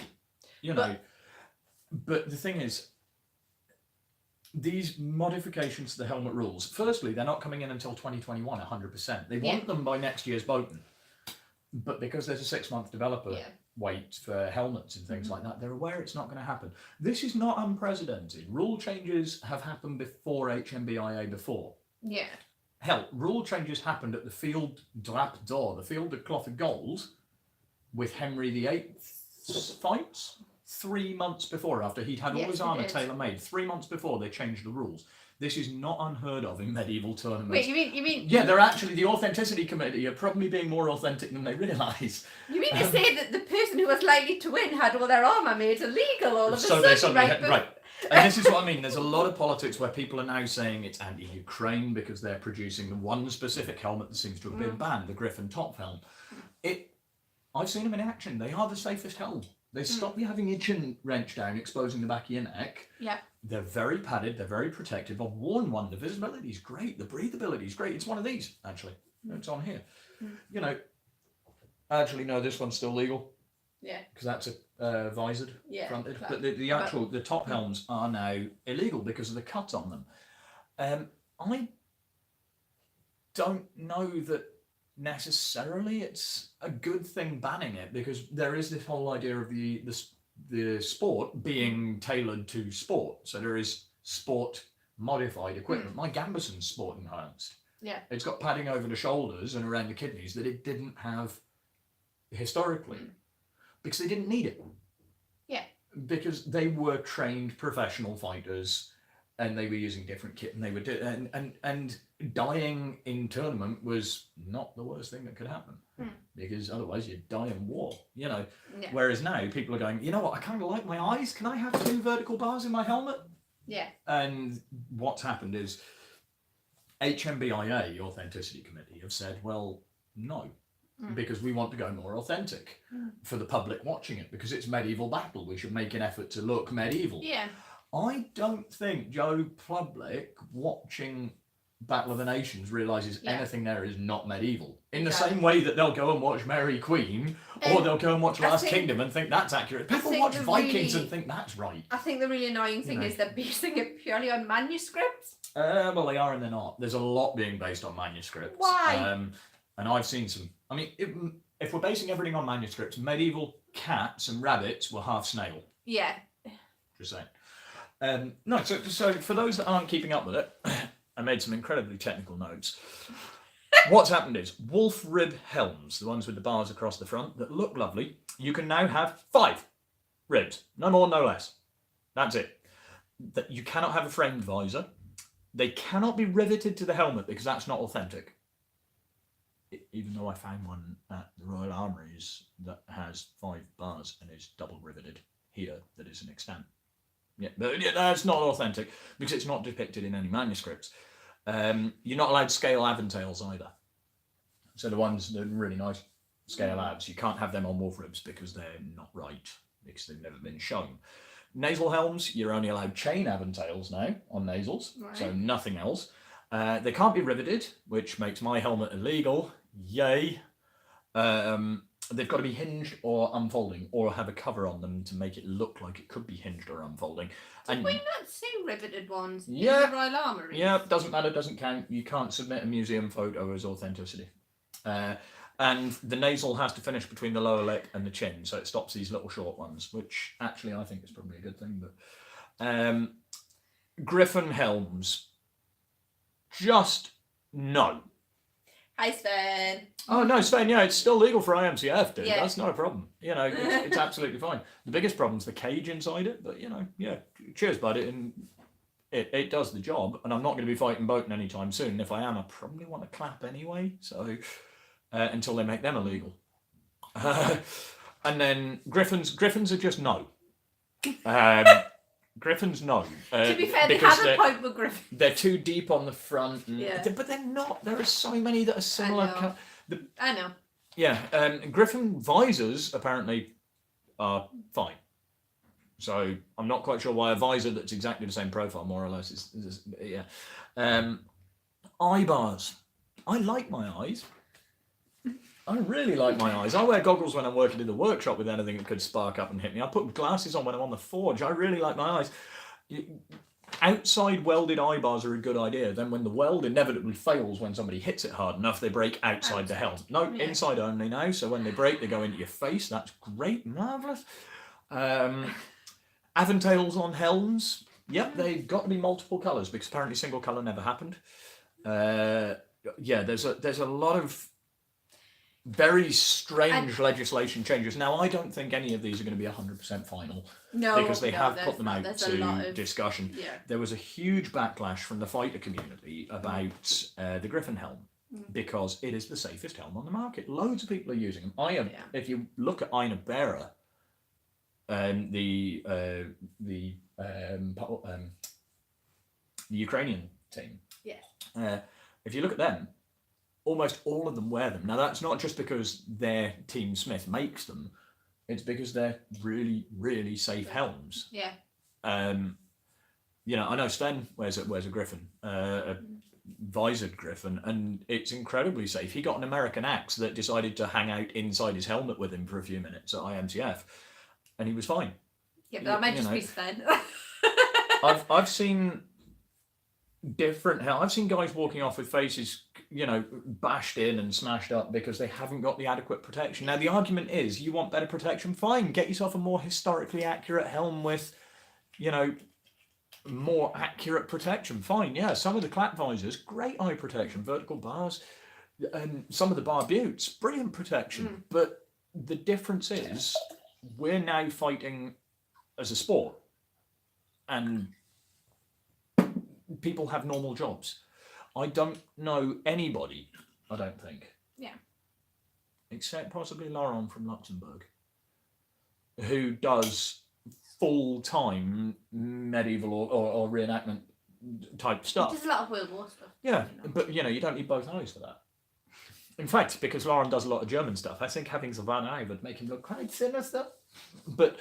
You know, but the thing is, these modifications to the helmet rules, firstly, they're not coming in until 2021, 100%. They want them by next year's Bolton. But because there's a 6-month developer wait for helmets and things like that, they're aware it's not going to happen. This is not unprecedented. Rule changes have happened before HMBIA before. Yeah. Hell, rule changes happened at the Field Drap d'Or, the Field of Cloth of Gold, with Henry VIII's fights 3 months before, after he'd had all his armour tailor-made. 3 months before they changed the rules. This is not unheard of in medieval tournaments. Wait, you mean? Yeah, they're actually, the Authenticity Committee are probably being more authentic than they realise. You mean to say that the person who was likely to win had all their armour made illegal all of a So sudden, right? And this is what I mean. There's a lot of politics where people are now saying it's anti-Ukraine because they're producing the one specific helmet that seems to have been banned, the Griffin top helm. I've seen them in action. They are the safest helm. They stop you having your chin wrenched down, exposing the back of your neck. Yeah. They're very padded. They're very protective. I've worn one. The visibility is great. The breathability is great. It's one of these, actually. It's on here. You know, actually, no, this one's still legal. Yeah. Because that's a visored fronted. But the actual, the top helms are now illegal because of the cut on them. I don't know that necessarily it's a good thing banning it, because there is this whole idea of the sport being tailored to sport. So there is sport modified equipment. My Gambeson's sport enhanced. Yeah. It's got padding over the shoulders and around the kidneys that it didn't have historically because they didn't need it. Yeah. Because they were trained professional fighters and they were using different kit and they were and dying in tournament was not the worst thing that could happen because otherwise you'd die in war, you know. Yeah. Whereas now people are going, you know what, I kind of like my eyes, can I have 2 vertical bars in my helmet? Yeah. And what's happened is HMBIA, the Authenticity Committee, have said, well, no, because we want to go more authentic for the public watching it, because it's medieval battle. We should make an effort to look medieval. Yeah. I don't think Joe public watching Battle of the Nations realises anything there is not medieval. In the same way that they'll go and watch Mary Queen, or they'll go and watch Last Kingdom and think that's accurate. People watch Vikings and think that's right. I think the really annoying thing is they're basing it purely on manuscripts. Well, they are and they're not. There's a lot being based on manuscripts. Why? And I've seen some. I mean, if we're basing everything on manuscripts, medieval cats and rabbits were half snail. Yeah. Just saying. No, so for those that aren't keeping up with it, I made some incredibly technical notes. What's happened is wolf rib helms, the ones with the bars across the front that look lovely, you can now have 5 ribs, no more, no less. That's it. That you cannot have a framed visor. They cannot be riveted to the helmet because that's not authentic. Even though I found one at the Royal Armouries that has 5 bars and is double riveted here, that is an extent. Yeah, but that's not authentic because it's not depicted in any manuscripts. You're not allowed scale aventails either. So the ones that are really nice scale abs, you can't have them on wolf ribs because they're not right, because they've never been shown. Nasal helms, you're only allowed chain aventails now on nasals, so nothing else. They can't be riveted, which makes my helmet illegal. Yay. They've got to be hinged or unfolding, or have a cover on them to make it look like it could be hinged or unfolding. Did we not see riveted ones in the Royal Armoury? Yeah, doesn't matter, doesn't count. You can't submit a museum photo as authenticity. And the nasal has to finish between the lower lip and the chin, so it stops these little short ones, which actually I think is probably a good thing. But Griffin helms, just no. Hi, Sven. Oh no, Sven. Yeah, it's still legal for IMCF, dude. Yeah. That's not a problem. You know, it's absolutely fine. The biggest problem's the cage inside it, but you know, yeah. Cheers, bud. It does the job, and I'm not going to be fighting Bolton anytime soon. And if I am, I probably want to clap anyway. So until they make them illegal, and then Griffins are just no. Griffins no. To be fair, they because have a point with Griffin. they're too deep on the front, and, Yeah. but they're not. There are so many that are similar. I know. Yeah, Griffin visors apparently are fine. So I'm not quite sure why a visor that's exactly the same profile, more or less, is yeah. Eye bars. I like my eyes. I really like my eyes. I wear goggles when I'm working in the workshop with anything that could spark up and hit me. I put glasses on when I'm on the forge. I really like my eyes. Outside welded eye bars are a good idea. Then when the weld inevitably fails when somebody hits it hard enough, they break outside the helm. No, Yeah. inside only now. So when they break, they go into your face. That's great, marvellous. Aventails on helms. Yep, they've got to be multiple colours because apparently single colour never happened. Yeah, there's a lot of very strange legislation changes. Now, I don't think any of these are going to be 100% final because they have put them out to discussion. Yeah. There was a huge backlash from the fighter community about the Griffin helm because it is the safest helm on the market. Loads of people are using them. If you look at Ina Bera, the Ukrainian team. Yes. If you look at them, almost all of them wear them. Now, that's not just because their Team Smith makes them. It's because they're really, really safe helms. Yeah. You know, I know Sven wears a Griffin, a visored Griffin, and it's incredibly safe. He got an American axe that decided to hang out inside his helmet with him for a few minutes at IMCF, and he was fine. Yeah, but that might just be Sven. I've seen different hell. I've seen guys walking off with faces, you know, bashed in and smashed up because they haven't got the adequate protection. Now, the argument is, you want better protection? Fine, get yourself a more historically accurate helm with, you know, more accurate protection. Fine, yeah. Some of the clap visors, great eye protection, vertical bars, and some of the bar buttes, brilliant protection. But the difference is, we're now fighting as a sport, and people have normal jobs. I don't know anybody, I don't think. Yeah. Except possibly Laurent from Luxembourg, who does full-time medieval or reenactment type stuff. There's a lot of World War stuff. Yeah, but you know, you don't need both eyes for that. In fact, because Laurent does a lot of German stuff, I think having Savannah eye would make him look quite sinister. But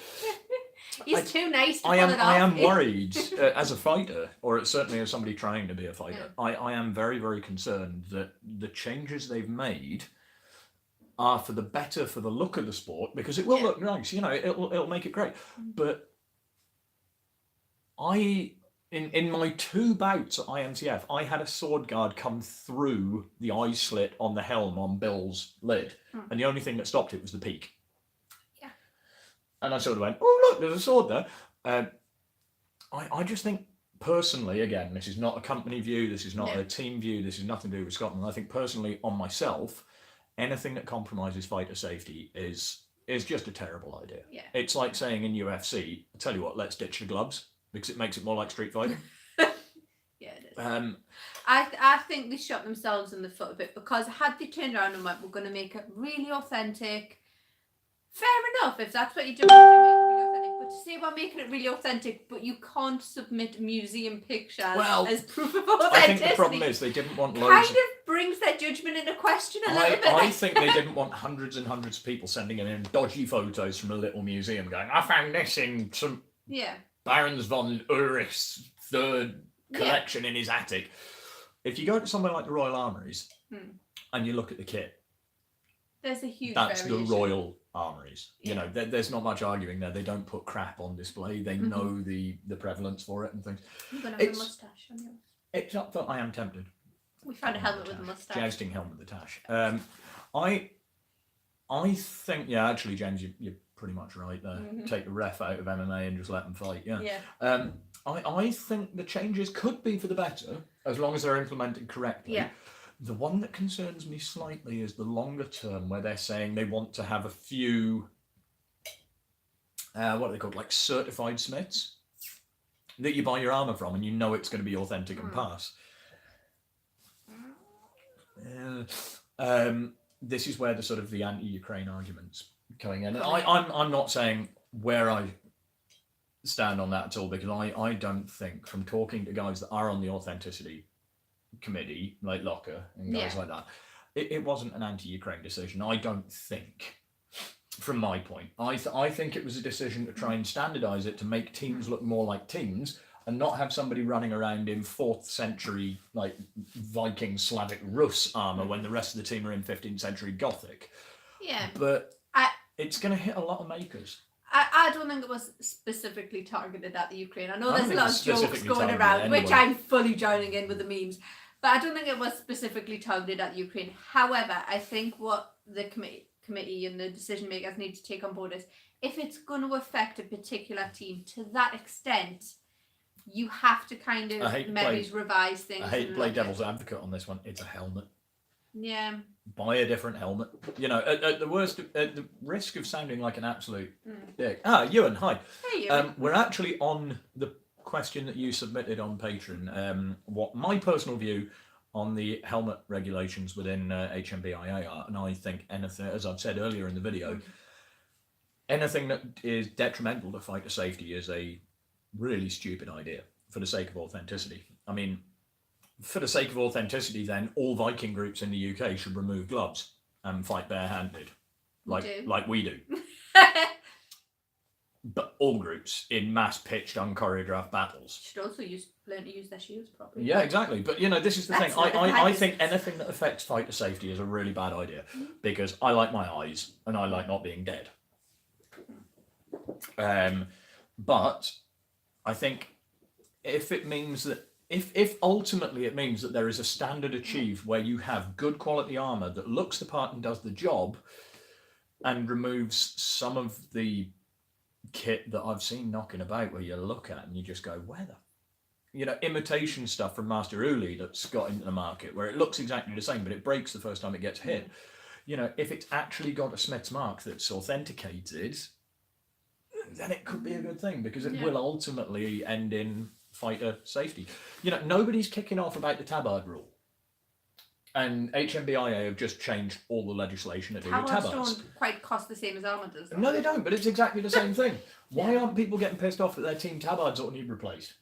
he's too nice to I am pull it off. worried as a fighter, or certainly as somebody trying to be a fighter. I am very, very concerned that the changes they've made are for the better for the look of the sport, because it will look nice. You know, it'll make it great. But in my 2 bouts at IMCF, I had a sword guard come through the eye slit on the helm on Bill's lid, and the only thing that stopped it was the peak. Yeah. And I sort of went, oh look, there's a sword there. I just think personally, again, this is not a company view, this is not a team view, this is nothing to do with Scotland. I think personally, on myself, anything that compromises fighter safety is just a terrible idea. Yeah. It's like saying in UFC, I tell you what, let's ditch the gloves, because it makes it more like street fighting. Yeah, it is. I think they shot themselves in the foot a bit, because had they turned around and went, we're going to make it really authentic, fair enough, if that's what you're doing, to make it really authentic. But to say we're making it really authentic, but you can't submit museum pictures as proof of authenticity. I think the problem is they didn't want loads. Kind of brings their judgment into question a little bit. I think they didn't want hundreds and hundreds of people sending in dodgy photos from a little museum going, I found this in some Barons von Urich's 3rd collection in his attic. If you go to somewhere like the Royal Armouries and you look at the kit, there's a huge that's variation. the Royal Armouries. You know, there's not much arguing there. They don't put crap on display. They know the prevalence for it and things. You're going to have a moustache on yours. It's up for, I am tempted. We found a helmet with a moustache. Jousting helmet with a tash. I think, yeah, actually, James, you're pretty much right there. Take the ref out of MMA and just let them fight. Yeah. I think the changes could be for the better as long as they're implemented correctly. Yeah. The one that concerns me slightly is the longer term, where they're saying they want to have a few, what are they called, like certified smiths that you buy your armour from and you know it's going to be authentic and pass. This is where the sort of the anti-Ukraine arguments coming in. And I'm not saying where I stand on that at all, because I don't think, from talking to guys that are on the authenticity committee, like Locker and guys like that, it wasn't an anti-Ukraine decision. I don't think, from my point, I think it was a decision to try and standardise it to make teams look more like teams, and not have somebody running around in 4th century like Viking Slavic Rus armour when the rest of the team are in 15th century Gothic. Yeah. But it's going to hit a lot of makers. I don't think it was specifically targeted at the Ukraine. I know there's a lot of jokes specifically going targeted around, anyway. which I'm fully joining in with the memes. But I don't think it was specifically targeted at Ukraine. However, I think what the committee and the decision makers need to take on board is, if it's going to affect a particular team to that extent, you have to kind of maybe revise things. I hate to play devil's advocate on this one. It's a helmet. Yeah. Buy a different helmet. You know, at the risk of sounding like an absolute dick. Ewan, hi. Hey, Ewan. We're actually on the question that you submitted on Patreon. What my personal view on the helmet regulations within HMBIA are, and I think anything, as I've said earlier in the video, anything that is detrimental to fighter safety is a really stupid idea for the sake of authenticity. I mean, for the sake of authenticity, then all Viking groups in the UK should remove gloves and fight barehanded, like we do. But all groups in mass pitched, unchoreographed battles Should also learn to use their shields properly. Yeah, exactly. But you know, this is the thing. I think anything that affects fighter safety is a really bad idea, because I like my eyes and I like not being dead. But I think if it means that if ultimately it means that there is a standard achieved where you have good quality armor that looks the part and does the job, and removes some of the kit that I've seen knocking about where you look at and you just go, where the imitation stuff from Master Uli that's got into the market where it looks exactly the same but it breaks the first time it gets hit. If it's actually got a Smith's mark that's authenticated, then it could be a good thing, because it will ultimately end in fighter safety. Nobody's kicking off about the tabard rule, and HMBIA have just changed all the legislation to do with Tabards tabards. don't quite cost the same as armour does. No, they don't, but it's exactly the same thing. Why aren't people getting pissed off that their team tabards ought to need replaced?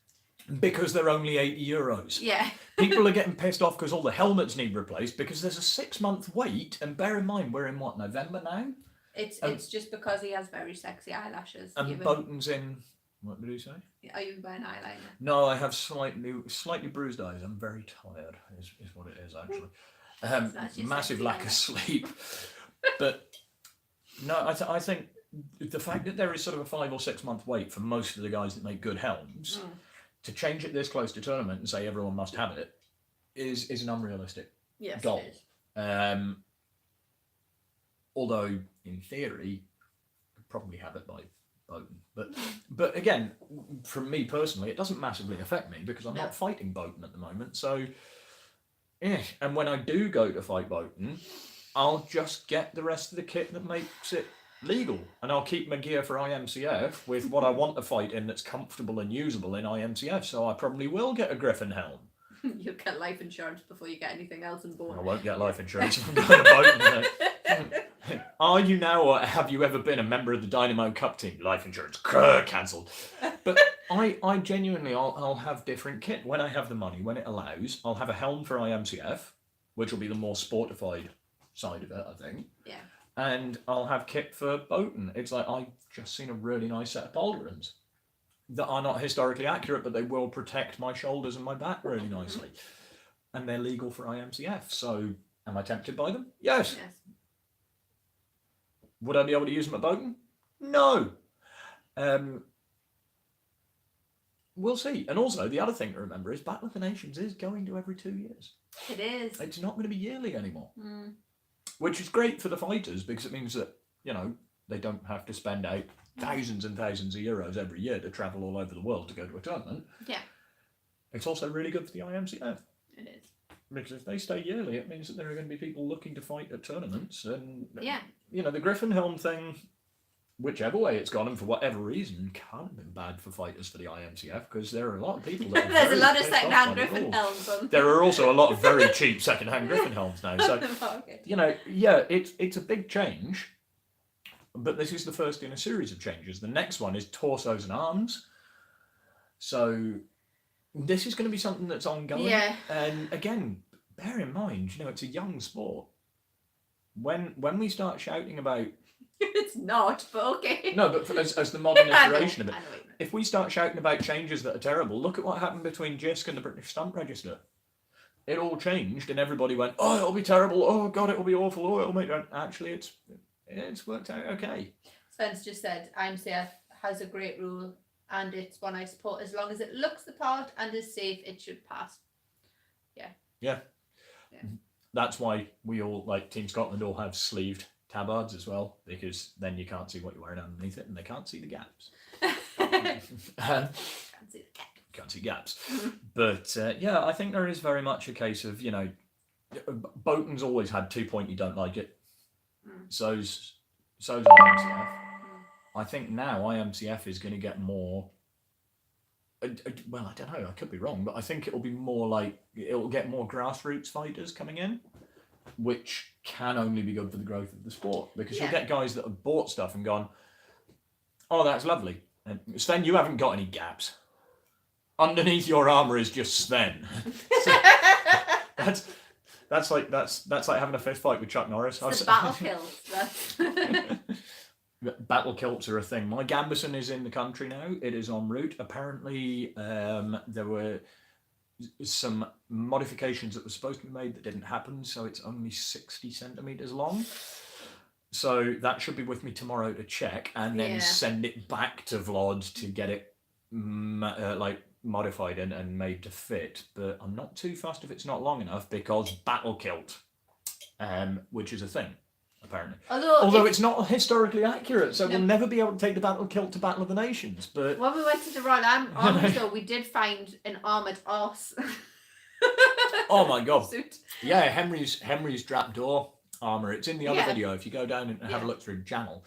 Because they're only €80. Yeah. People are getting pissed off because all the helmets need replaced, because there's a 6-month wait, and bear in mind we're in what, November now? It's just because he has very sexy eyelashes. And Bowden's in, what did he say? Are you wearing eyeliner? No, I have slightly bruised eyes. I'm very tired, is what it is actually. Massive lack of sleep. But no, I think the fact that there is sort of a 5 or 6 month wait for most of the guys that make good helms, to change it this close to tournament and say everyone must have it is an unrealistic goal. It is. Although in theory, you could probably have it by Bowden. But again, from me personally, it doesn't massively affect me because I'm not fighting Bowden at the moment. So, and when I do go to fight Bowden, I'll just get the rest of the kit that makes it legal, and I'll keep my gear for IMCF with what I want to fight in that's comfortable and usable in IMCF. So I probably will get a Griffin helm. You'll get life insurance before you get anything else in board. I won't get life insurance if I'm going to Bowden. Are you now, or have you ever been a member of the Dynamo Cup team? Life insurance cancelled. But I genuinely, I'll have different kit when I have the money, when it allows. I'll have a helm for IMCF, which will be the more sportified side of it, I think. Yeah. And I'll have kit for Bowden. It's like, I've just seen a really nice set of pauldrons that are not historically accurate, but they will protect my shoulders and my back really nicely. And they're legal for IMCF. So am I tempted by them? Yes. Would I be able to use them at Bowden? No. We'll see. And also, the other thing to remember is Battle of the Nations is going to every 2 years. It is. It's not going to be yearly anymore. Which is great for the fighters, because it means that, they don't have to spend out thousands and thousands of euros every year to travel all over the world to go to a tournament. Yeah. It's also really good for the IMCF. It is. Because if they stay yearly, it means that there are going to be people looking to fight at tournaments, and Yeah. you know, the Griffin helm thing, whichever way it's gone and for whatever reason, can't have been bad for fighters for the IMCF, because there are a lot of people that are There's a very lot of pissed off second-hand by the Griffin rules. helms on. There are also a lot of very cheap second-hand Griffin helms now. So, Okay. you know, yeah, it's a big change, but this is the first in a series of changes. The next one is torsos and arms. So this is going to be something that's ongoing. Yeah. And again, bear in mind, you know, it's a young sport. When we start shouting about It's not, but okay. no, but as the modern I know, iteration of it, I know what you mean. if we start shouting about changes that are terrible, look at what happened between JISC and the British Stump Register. It all changed, and everybody went, "Oh, it'll be terrible. Oh God, it'll be awful. Oh, it'll make." Actually, it's worked out okay. Spence just said IMCF has a great rule and it's one I support. As long as it looks the part and is safe, it should pass. Yeah. That's why we all, like Team Scotland, all have sleeved tabards as well, because then you can't see what you're wearing underneath it, and they can't see the gaps. Can't see the cat. Can't see gaps. But yeah, I think there is very much a case of, you know, Bolton's always had 2 point you don't like it. So's IMCF. I think now IMCF is going to get more. Well, I don't know. I could be wrong, but I think it'll be more like it'll get more grassroots fighters coming in, which can only be good for the growth of the sport, because you'll get guys that have bought stuff and gone, "Oh, that's lovely, and Sven, you haven't got any gaps. Underneath your armor is just Sven." So that's like having a fist fight with Chuck Norris. It's the battle kills. That's Battle kilts are a thing. My Gambison is in the country now. It is en route. Apparently, there were some modifications that were supposed to be made that didn't happen, so it's only 60 centimeters long. So that should be with me tomorrow to check, and then send it back to Vlod to get it like modified and made to fit. But I'm not too fussed if it's not long enough, because battle kilt, which is a thing. Apparently, although it's not historically accurate, so we'll never be able to take the battle kilt to Battle of the Nations. But when we went to the Royal Army Show, we did find an armoured arse. Oh my God! Suit. Yeah, Henry's trapdoor armour. It's in the other video. If you go down and have a look through channel,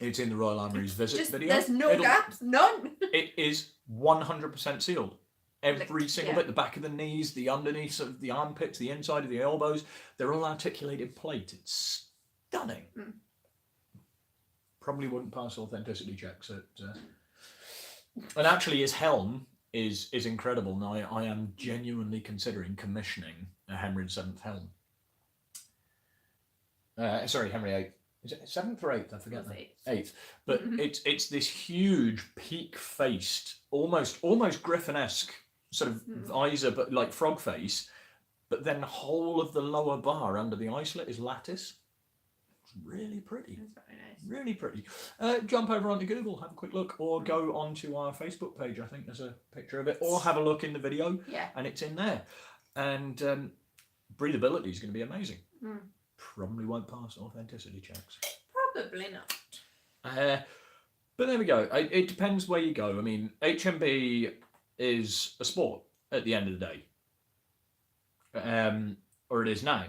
it's in the Royal Armoury's visit video. There's no gaps, none. It is 100% sealed. Every single bit, the back of the knees, the underneath of the armpits, the inside of the elbows, they're all articulated plate. It's stunning. Probably wouldn't pass authenticity checks. And actually, his helm is incredible. Now, I am genuinely considering commissioning a Henry VII helm. Sorry, Henry VIII. Is it 7th or 8th? I forget. 8th. But it's this huge peak-faced, almost Griffin-esque sort of visor, but like frog face, but then the whole of the lower bar under the eye slit is lattice. It's really pretty. That's very nice. Really pretty. Jump over onto Google, have a quick look, or go onto our Facebook page. I think there's a picture of it, or have a look in the video, and it's in there. And breathability is going to be amazing. Probably won't pass authenticity checks. Probably not. But there we go. It depends where you go. I mean, HMB is a sport at the end of the day, or it is now.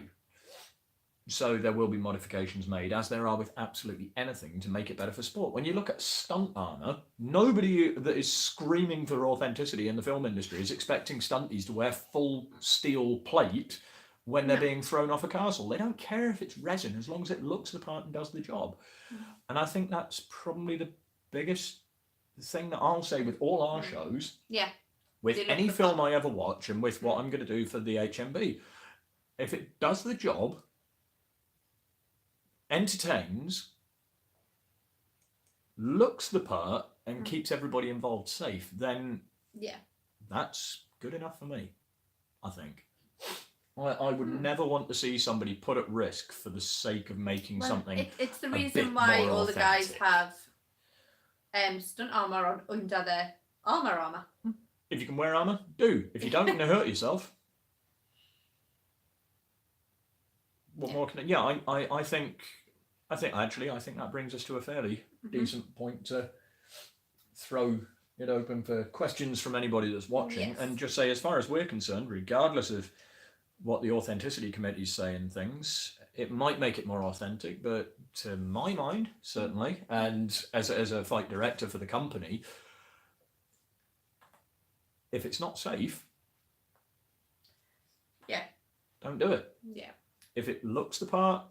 So there will be modifications made, as there are with absolutely anything, to make it better for sport. When you look at stunt armour, nobody that is screaming for authenticity in the film industry is expecting stunties to wear full steel plate when they're being thrown off a castle. They don't care if it's resin, as long as it looks the part and does the job. And I think that's probably the biggest thing that I'll say with all our shows. With any film I ever watch, and with what I'm going to do for the HMB. If it does the job, entertains, looks the part, and keeps everybody involved safe, then that's good enough for me, I think. I would never want to see somebody put at risk for the sake of making something. It's the reason why all the guys have stunt armour on under their armour. If you can wear armour, do. If you don't, you're going to hurt yourself. What more can I think that brings us to a fairly decent point to throw it open for questions from anybody that's watching, Yes. and just say, as far as we're concerned, regardless of what the authenticity committee's saying things, it might make it more authentic, but to my mind, certainly, and as a fight director for the company, if it's not safe, Yeah. don't do it. Yeah. If it looks the part,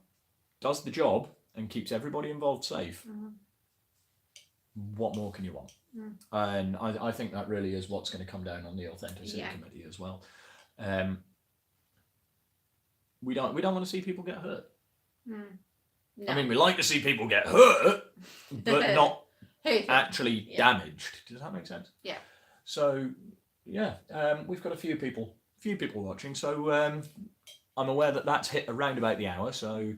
does the job, and keeps everybody involved safe, what more can you want? And I think that really is what's going to come down on the authenticity committee as well. We don't want to see people get hurt. No. I mean, we like to see people get hurt, but not Hey, actually damaged. Does that make sense? Yeah. So yeah, we've got a few people watching. So I'm aware that that's hit around about the hour. So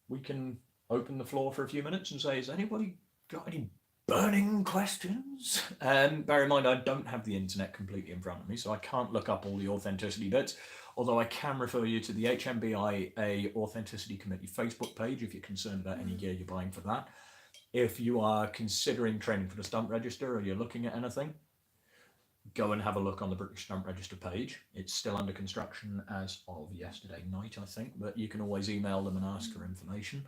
we can open the floor for a few minutes and say, has anybody got any burning questions? Bear in mind, I don't have the internet completely in front of me, so I can't look up all the authenticity bits. Although I can refer you to the HMBIA Authenticity Committee Facebook page if you're concerned about any gear you're buying for that. If you are considering training for the Stunt Register or you're looking at anything, go and have a look on the British Stunt Register page. It's still under construction as of yesterday night, I think, but you can always email them and ask for information.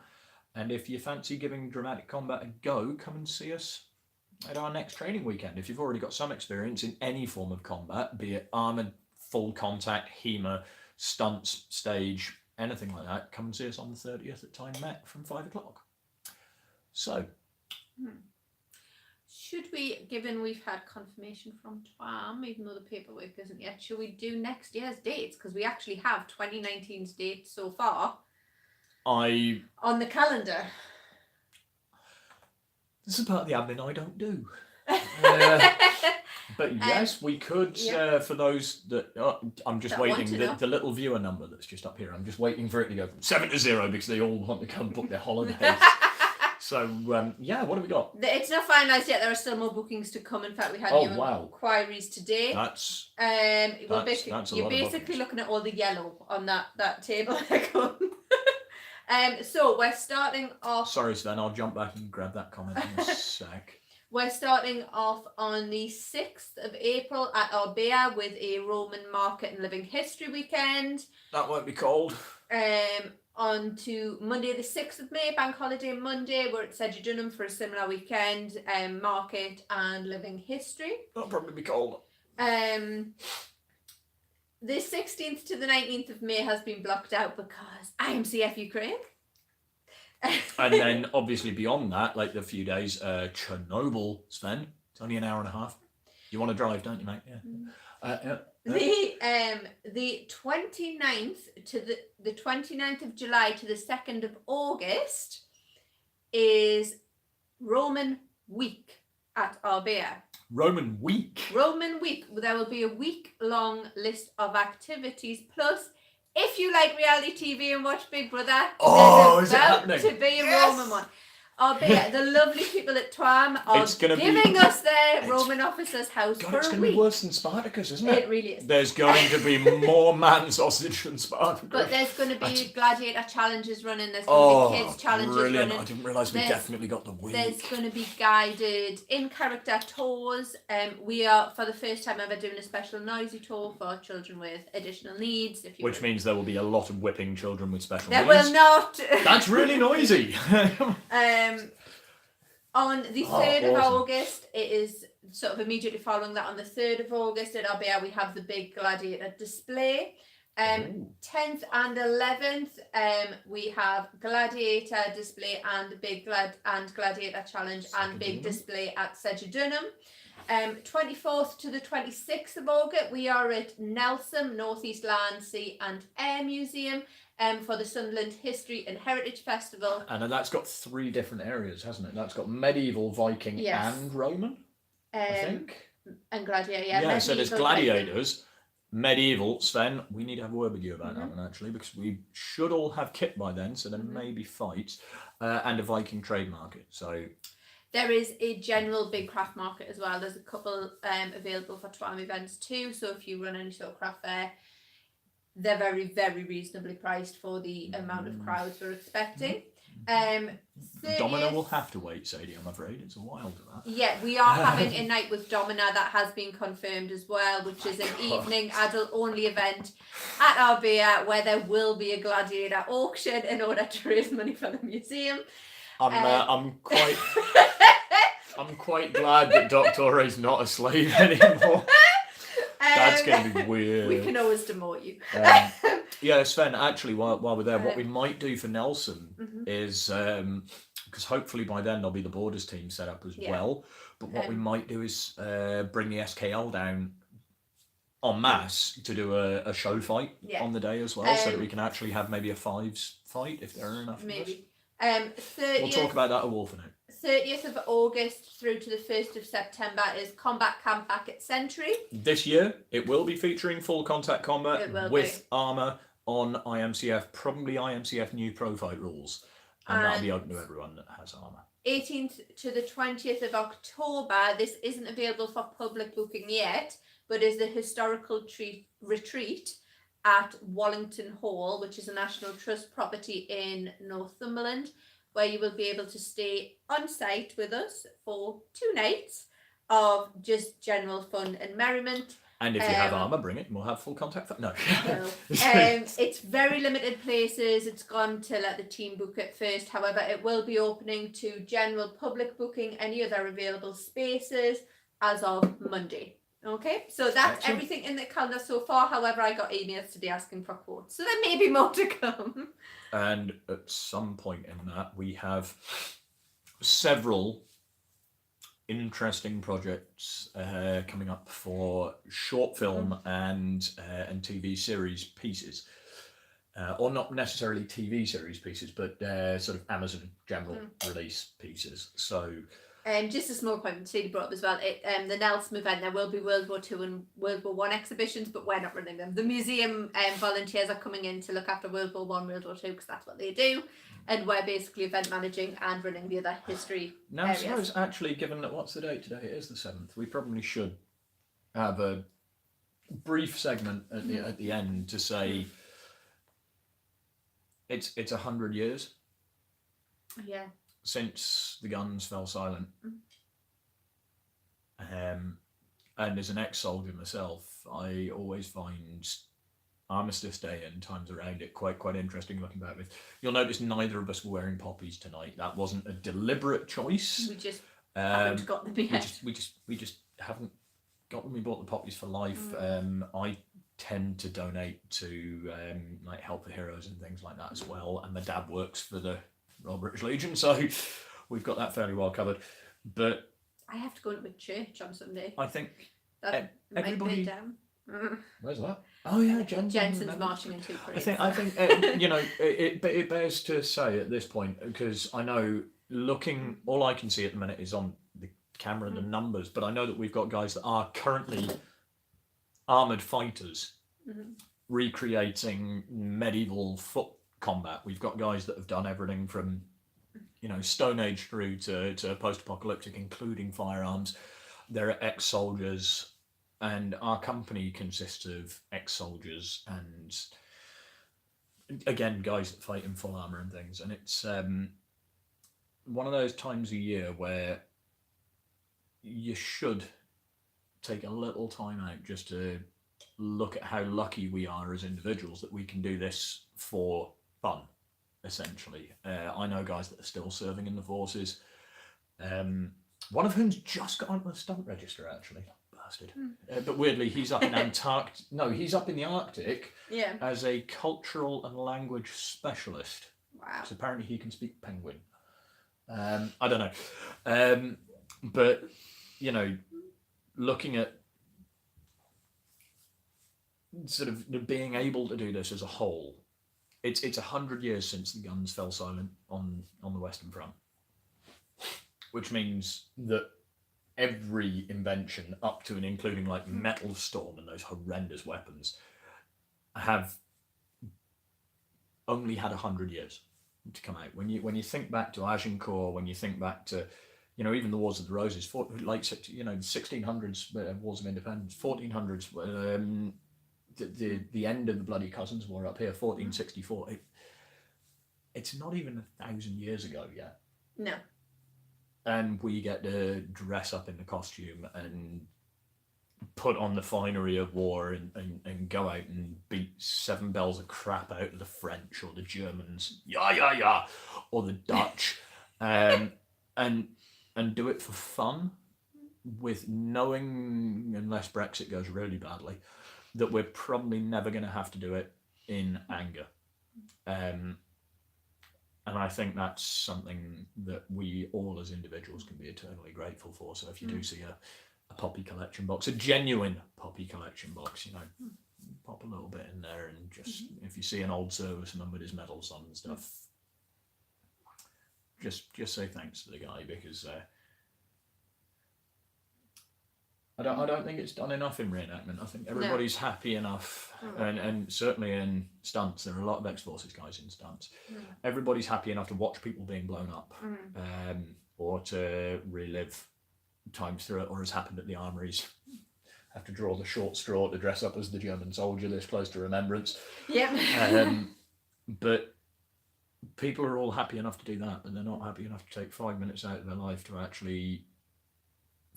And if you fancy giving dramatic combat a go, come and see us at our next training weekend. If you've already got some experience in any form of combat, be it armoured, full contact, HEMA, stunts, stage, anything like that, come and see us on the 30th at Time Met from 5 o'clock. So, should we, given we've had confirmation from TWAM, even though the paperwork isn't yet, should we do next year's dates? Because we actually have 2019's dates so far on the calendar. This is part of the admin I don't do. But yes, we could, for those that, I'm just waiting, the little viewer number that's just up here, I'm just waiting for it to go from 7 to 0 because they all want to come book their holidays. So, yeah, what have we got? It's not finalised yet. There are still more bookings to come. In fact, we had new inquiries today. That's you're basically looking at all the yellow on that table. So we're starting off... Sorry, Sven, I'll jump back and grab that comment in a sec. We're starting off on the 6th of April at Orbea with a Roman Market and Living History weekend. That won't be cold. On to Monday the 6th of May, Bank Holiday Monday, we're at Sedgedunham for a similar weekend, Market and Living History. That'll probably be cold. The 16th to the 19th of May has been blocked out because IMCF Ukraine. And then obviously beyond that, like the few days, Chernobyl, Sven, it's only an hour and a half. You want to drive, don't you, mate? Yeah. The 29th to the 29th of July to the 2nd of August is Roman Week at Orbea. Roman Week? Roman Week. There will be a week-long list of activities. Plus, if you like reality TV and watch Big Brother, there's about to be a Roman one. Orbea, the lovely people at TWAM are giving us their Roman officer's house for a week. It's going to be worse than Spartacus, isn't it? It really is. There's going to be more man sausage than Spartacus. But there's going to be gladiator challenges running. There's going to be kids challenges running. I didn't realise we definitely got the week. There's going to be guided in-character tours. We are, for the first time ever, doing a special noisy tour for children with additional needs. Which means there will be a lot of whipping children with special needs. There will not. That's really noisy. On the 3rd of August, it is sort of immediately following that. On the 3rd of August at Orbea, we have the big gladiator display. 10th and 11th, we have gladiator display and big gladiator challenge and big display at Sedgedunham. 24th to the 26th of August, we are at Nelson, North East Land, Sea and Air Museum. For the Sunderland History and Heritage Festival. And that's got 3 different areas, hasn't it? That's got medieval, Viking and Roman, I think. And gladiator, yeah. So there's gladiators, medieval. Sven, we need to have a word with you about that one, actually, because we should all have kit by then, so there may be fights, and a Viking trade market. So there is a general big craft market as well. There's a couple available for TWAM events too, so if you run any sort of craft fair, they're very, very reasonably priced for the amount of crowds we're expecting. Domina 30th will have to wait, Sadie, I'm afraid. It's a while to that. Yeah, we are having a night with Domina that has been confirmed as well, which is an God. evening adult only event at our beer where there will be a gladiator auction in order to raise money for the museum. I'm quite glad that Doctor is not a slave anymore. That's going to be weird. We can always demote you. Yeah, Sven, actually, while we're there, what we Um, might do for Nelson is, because hopefully by then there'll be the Borders team set up as Yeah. well, but what we might do is bring the SKL down en masse to do a show fight Yeah. on the day as well, so that we can actually have maybe a fives fight if there are enough of us. Maybe. We'll talk about that at Wolfenout. 30th of August through to the 1st of September is Combat Camp back at Century. This year, it will be featuring full contact combat It will with armour on IMCF, probably IMCF new pro fight rules. And that'll be open to everyone that has armour. 18th to the 20th of October, this isn't available for public booking yet, but is the historical retreat at Wallington Hall, which is a National Trust property in Northumberland, where you will be able to stay on site with us for 2 nights of just general fun and merriment. And if you have armour, bring it and we'll have full contact. No. It's very limited places. It's gone to let the team book it first. However, it will be opening to general public booking, any other available spaces as of Monday. Okay, so that's Excellent. everything in the calendar so far. However, I got emails today asking for quotes, so there may be more to come. And at some point in that, we have several interesting projects coming up for short film and TV series pieces, or not necessarily TV series pieces, but sort of Amazon general release pieces. So. Just a small point, Sadie brought up as well. The Nelson event, there will be World War II and World War I exhibitions, but we're not running them. The museum volunteers are coming in to look after World War I, World War II, because that's what they do. And we're basically event managing and running the other history Now, areas. I suppose, actually, given that what's the date today? It is the 7th. We probably should have a brief segment at the end to say it's 100 years. Yeah. Since the guns fell silent. And as an ex-soldier myself, I always find Armistice Day and times around it quite interesting looking back with. You'll notice neither of us were wearing poppies tonight. That wasn't a deliberate choice. We just haven't got them yet. We just haven't got them. We bought the poppies for life. I tend to donate to like Help for Heroes and things like that as well. And my dad works for the Royal British Legion, so we've got that fairly well covered. But I have to go into a church on Sunday. I think That everybody. might be down. Where's that? Oh yeah, Jensen's marching into parade. I think it bears to say at this point, because I know looking, all I can see at the minute is on the camera the numbers, but I know that we've got guys that are currently armoured fighters recreating medieval foot combat. We've got guys that have done everything from Stone Age through to post-apocalyptic, including firearms. There are ex-soldiers, and our company consists of ex-soldiers and again guys that fight in full armour and things. And it's one of those times a year where you should take a little time out just to look at how lucky we are as individuals that we can do this for fun, essentially. I know guys that are still serving in the forces, one of whom's just got onto the stunt register, actually. Bastard. But weirdly, he's up in Antarctica. No, he's up in the Arctic as a cultural and language specialist. Wow. So apparently he can speak Penguin. I don't know. But, looking at sort of being able to do this as a whole, it's 100 years since the guns fell silent on the Western Front, which means that every invention up to and including like Metal Storm and those horrendous weapons have only had 100 years to come out. When you think back to Agincourt, when you think back to even the Wars of the Roses, like 1600s Wars of Independence, 1400s. The end of the Bloody Cousins War up here, 1464. it's not even 1,000 years ago yet. No. And we get to dress up in the costume and put on the finery of war and go out and beat 7 bells of crap out of the French or the Germans, or the Dutch, and do it for fun, with knowing, unless Brexit goes really badly, that we're probably never going to have to do it in anger. And I think that's something that we all as individuals can be eternally grateful for. So if you do see a Poppy collection box, a genuine Poppy collection box, pop a little bit in there, and just if you see an old serviceman with his medals on and stuff, just say thanks to the guy, because I don't think it's done enough in reenactment. I think everybody's happy enough, and certainly in stunts, there are a lot of ex-forces guys in stunts. Everybody's happy enough to watch people being blown up, or to relive times through it, or as happened at the armories, have to draw the short straw to dress up as the German soldier this close to remembrance. Yep. But people are all happy enough to do that, but they're not happy enough to take 5 minutes out of their life to actually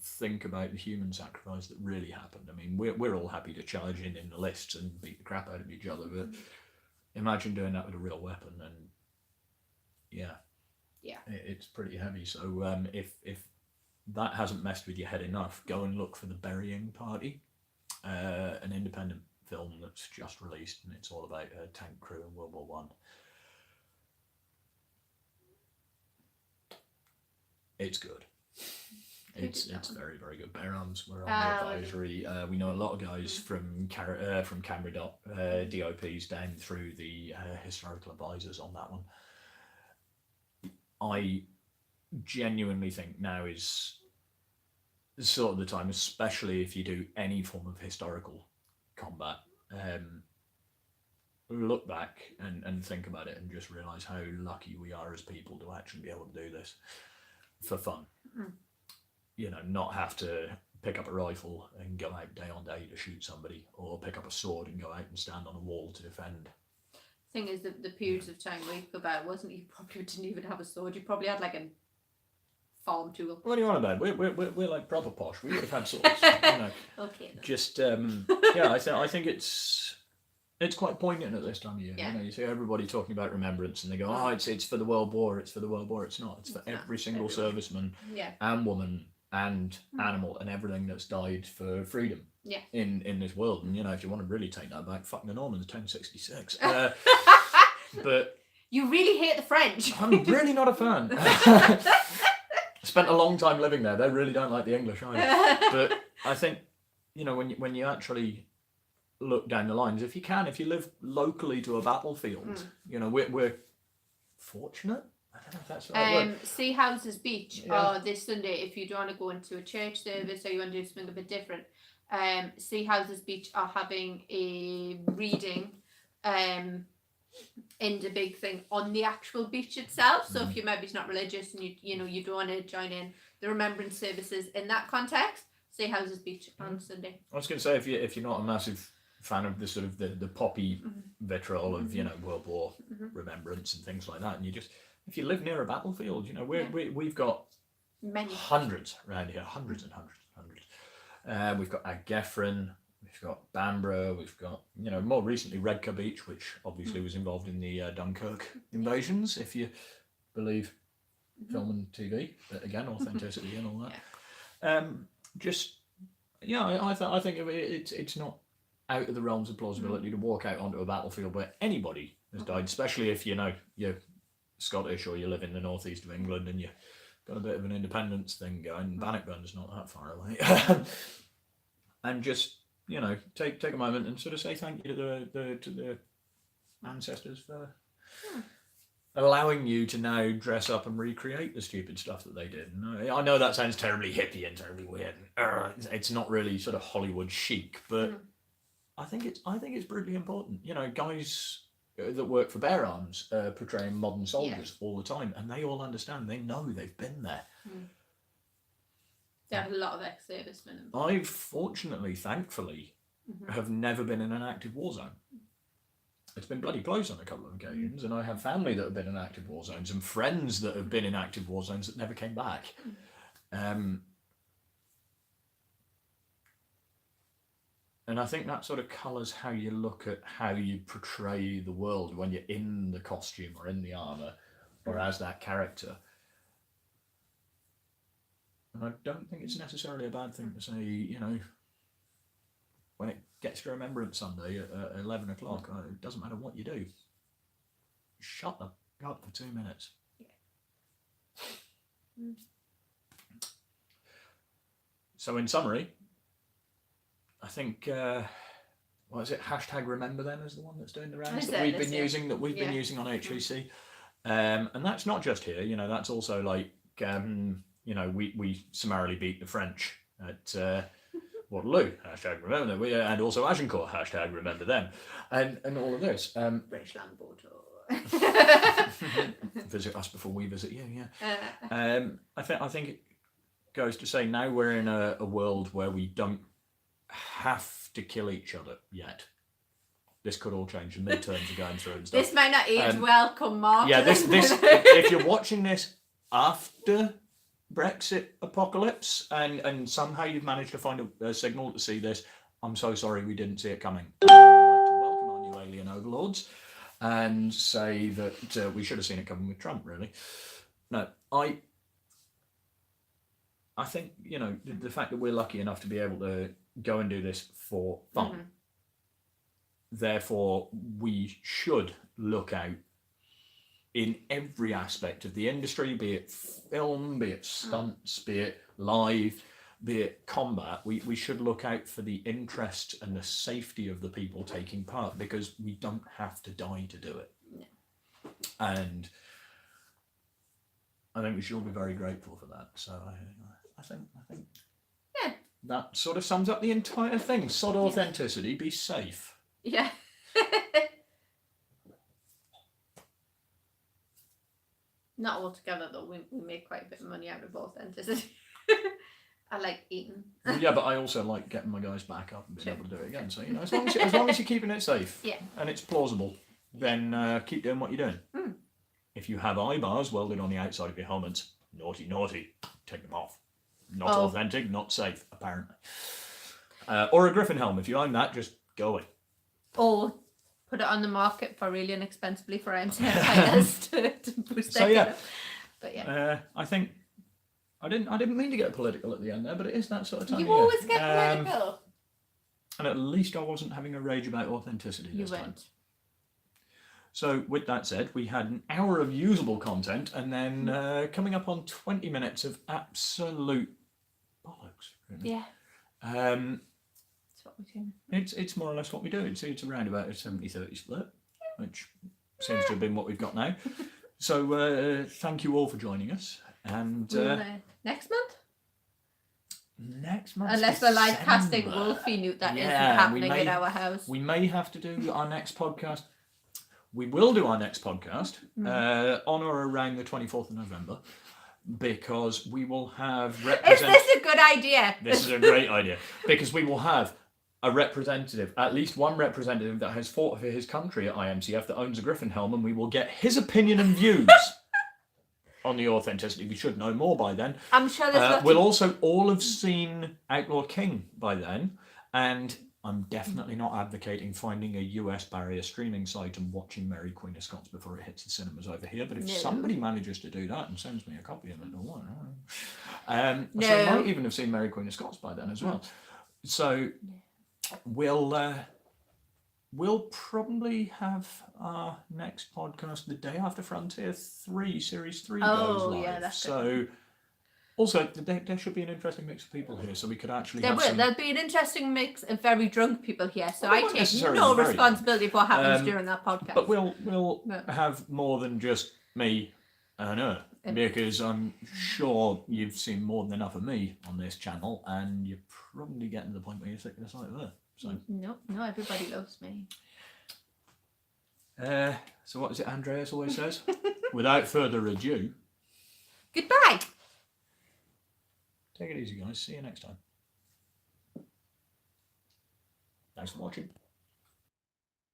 think about the human sacrifice that really happened. I mean, we're all happy to charge in the lists and beat the crap out of each other, but imagine doing that with a real weapon, and it's pretty heavy. So if that hasn't messed with your head enough, go and look for The Burying Party, an independent film that's just released, and it's all about a tank crew in World War One. It's good. It's very, very good. Bear Arms, we're on the advisory. We know a lot of guys from Canberra DOPs down through the historical advisors on that one. I genuinely think now is sort of the time, especially if you do any form of historical combat. Look back and think about it, and just realise how lucky we are as people to actually be able to do this for fun. Not have to pick up a rifle and go out day on day to shoot somebody, or pick up a sword and go out and stand on a wall to defend. Thing is, the periods of time we go back, wasn't you probably didn't even have a sword. You probably had like a farm tool. What are you on about? We're like proper posh. We would have had swords. Okay. Just I think it's quite poignant at this time of year. Yeah. You see everybody talking about remembrance, and they go, "Oh, it's for the World War. It's for the World War." It's not. It's for every single serviceman and woman and animal and everything that's died for freedom. Yeah. In this world, and if you want to really take that back, fucking the Normans, 1066. But you really hate the French. I'm really not a fan. Spent a long time living there. They really don't like the English either. But I think, when you actually look down the lines, if you live locally to a battlefield, we're fortunate. I don't know if that's the right word. Sea Houses Beach this Sunday, if you don't want to go into a church service or you want to do something a bit different. Sea Houses Beach are having a reading in the big thing on the actual beach itself. So if you're maybe not religious and you don't want to join in the remembrance services in that context, Sea Houses Beach on Sunday. I was going to say, if you're not a massive fan of the sort of the poppy vitriol of World War remembrance and things like that, and if you live near a battlefield, we've got many hundreds around here, hundreds and hundreds and hundreds. We've got Ageffron, we've got Bamborough, we've got more recently Redcar Beach, which obviously was involved in the Dunkirk invasions, if you believe film and TV. But again, authenticity and all that. I think it's not out of the realms of plausibility to walk out onto a battlefield where anybody has died, especially if you're Scottish or you live in the northeast of England and you've got a bit of an independence thing going. Bannockburn's not that far away. And just take a moment and sort of say thank you to the ancestors for allowing you to now dress up and recreate the stupid stuff that they did. And I know that sounds terribly hippie and terribly weird. It's not really sort of Hollywood chic, but I think it's brutally important. Guys that work for Bear Arms portraying modern soldiers all the time, and they all understand. They know they've been there. There are a lot of ex-servicemen. I fortunately, thankfully, have never been in an active war zone. it's been bloody close on a couple of occasions, and I have family that have been in active war zones and friends that have been in active war zones that never came back. And I think that sort of colours how you look at how you portray the world when you're in the costume or in the armour or as that character. And I don't think it's necessarily a bad thing to say, you know, when it gets to Remembrance Sunday at 11 o'clock, it doesn't matter what you do. Shut the up for 2 minutes. Yeah. So in summary, I think what is it? Hashtag Remember Them is the one that's doing the rounds that we've been using on HVC, and that's not just here. You know, that's also like you know, we summarily beat the French at Waterloo. Hashtag Remember Them. And also Agincourt. Hashtag Remember Them, and all of this. British Land Border. Visit us before we visit you. Yeah. I think it goes to say now we're in a world where we don't have to kill each other yet. This could all change. The midterms are going through and stuff. This might not age well, come March. Yeah, this if you're watching this after Brexit apocalypse and somehow you've managed to find a signal to see this, I'm so sorry we didn't see it coming. I would like to welcome our new alien overlords and say that we should have seen it coming with Trump, really. No, I think, you know, the fact that we're lucky enough to be able to go and do this for fun. Therefore, we should look out in every aspect of the industry, be it film, be it stunts, be it live, be it combat. We should look out for the interest and the safety of the people taking part, because we don't have to die to do it. No. And I think we should all be very grateful for that. So I think yeah, that sort of sums up the entire thing. Sod authenticity, be safe. Yeah. Not altogether though. We made quite a bit of money out of authenticity. I like eating. Yeah, but I also like getting my guys back up and being able to do it again. So, you know, as long as you're keeping it safe, yeah, and it's plausible, then keep doing what you're doing. If you have eye bars welded on the outside of your helmets, naughty, take them off. Not authentic, not safe, apparently. Or a Griffin helm. If you own that, just go away. Or put it on the market for really inexpensively for fighters to boost their yeah. But yeah. I think I didn't mean to get political at the end there, but it is that sort of time. You always get political. And at least I wasn't having a rage about authenticity this time. You weren't. So with that said, we had an hour of usable content, and then coming up on 20 minutes of absolute bollocks. Really. Yeah. That's what we do. It's more or less what we do. It's around about a 70-30 split, which seems to have been what we've got now. So thank you all for joining us. And next month? Next month. Unless we're live casting Wolfie Newt, that isn't happening at our house. We may have to do our next podcast. We will do our next podcast on or around the 24th of November, because we will have... Is this a good idea? This is a great idea, because we will have a representative, at least one representative that has fought for his country at IMCF that owns a Griffin helm, and we will get his opinion and views on the authenticity. We should know more by then. I'm sure there's we'll also all have seen Outlaw King by then, and I'm definitely not advocating finding a US barrier streaming site and watching Mary Queen of Scots before it hits the cinemas over here. But if somebody manages to do that and sends me a copy of it, so I might even have seen Mary Queen of Scots by then as well. So we'll probably have our next podcast the day after Frontier 3, Series 3 goes live. Yeah, that's good. Also, there should be an interesting mix of people here, so we could actually There'll be an interesting mix of very drunk people here, so I take no responsibility for what happens during that podcast. But we'll have more than just me and her, because I'm sure you've seen more than enough of me on this channel, and you're probably getting to the point where you're sick of the sight of her. So. No, everybody loves me. So what is it Andreas always says? Without further ado... Goodbye! Take it easy, guys. See you next time. Thanks for watching.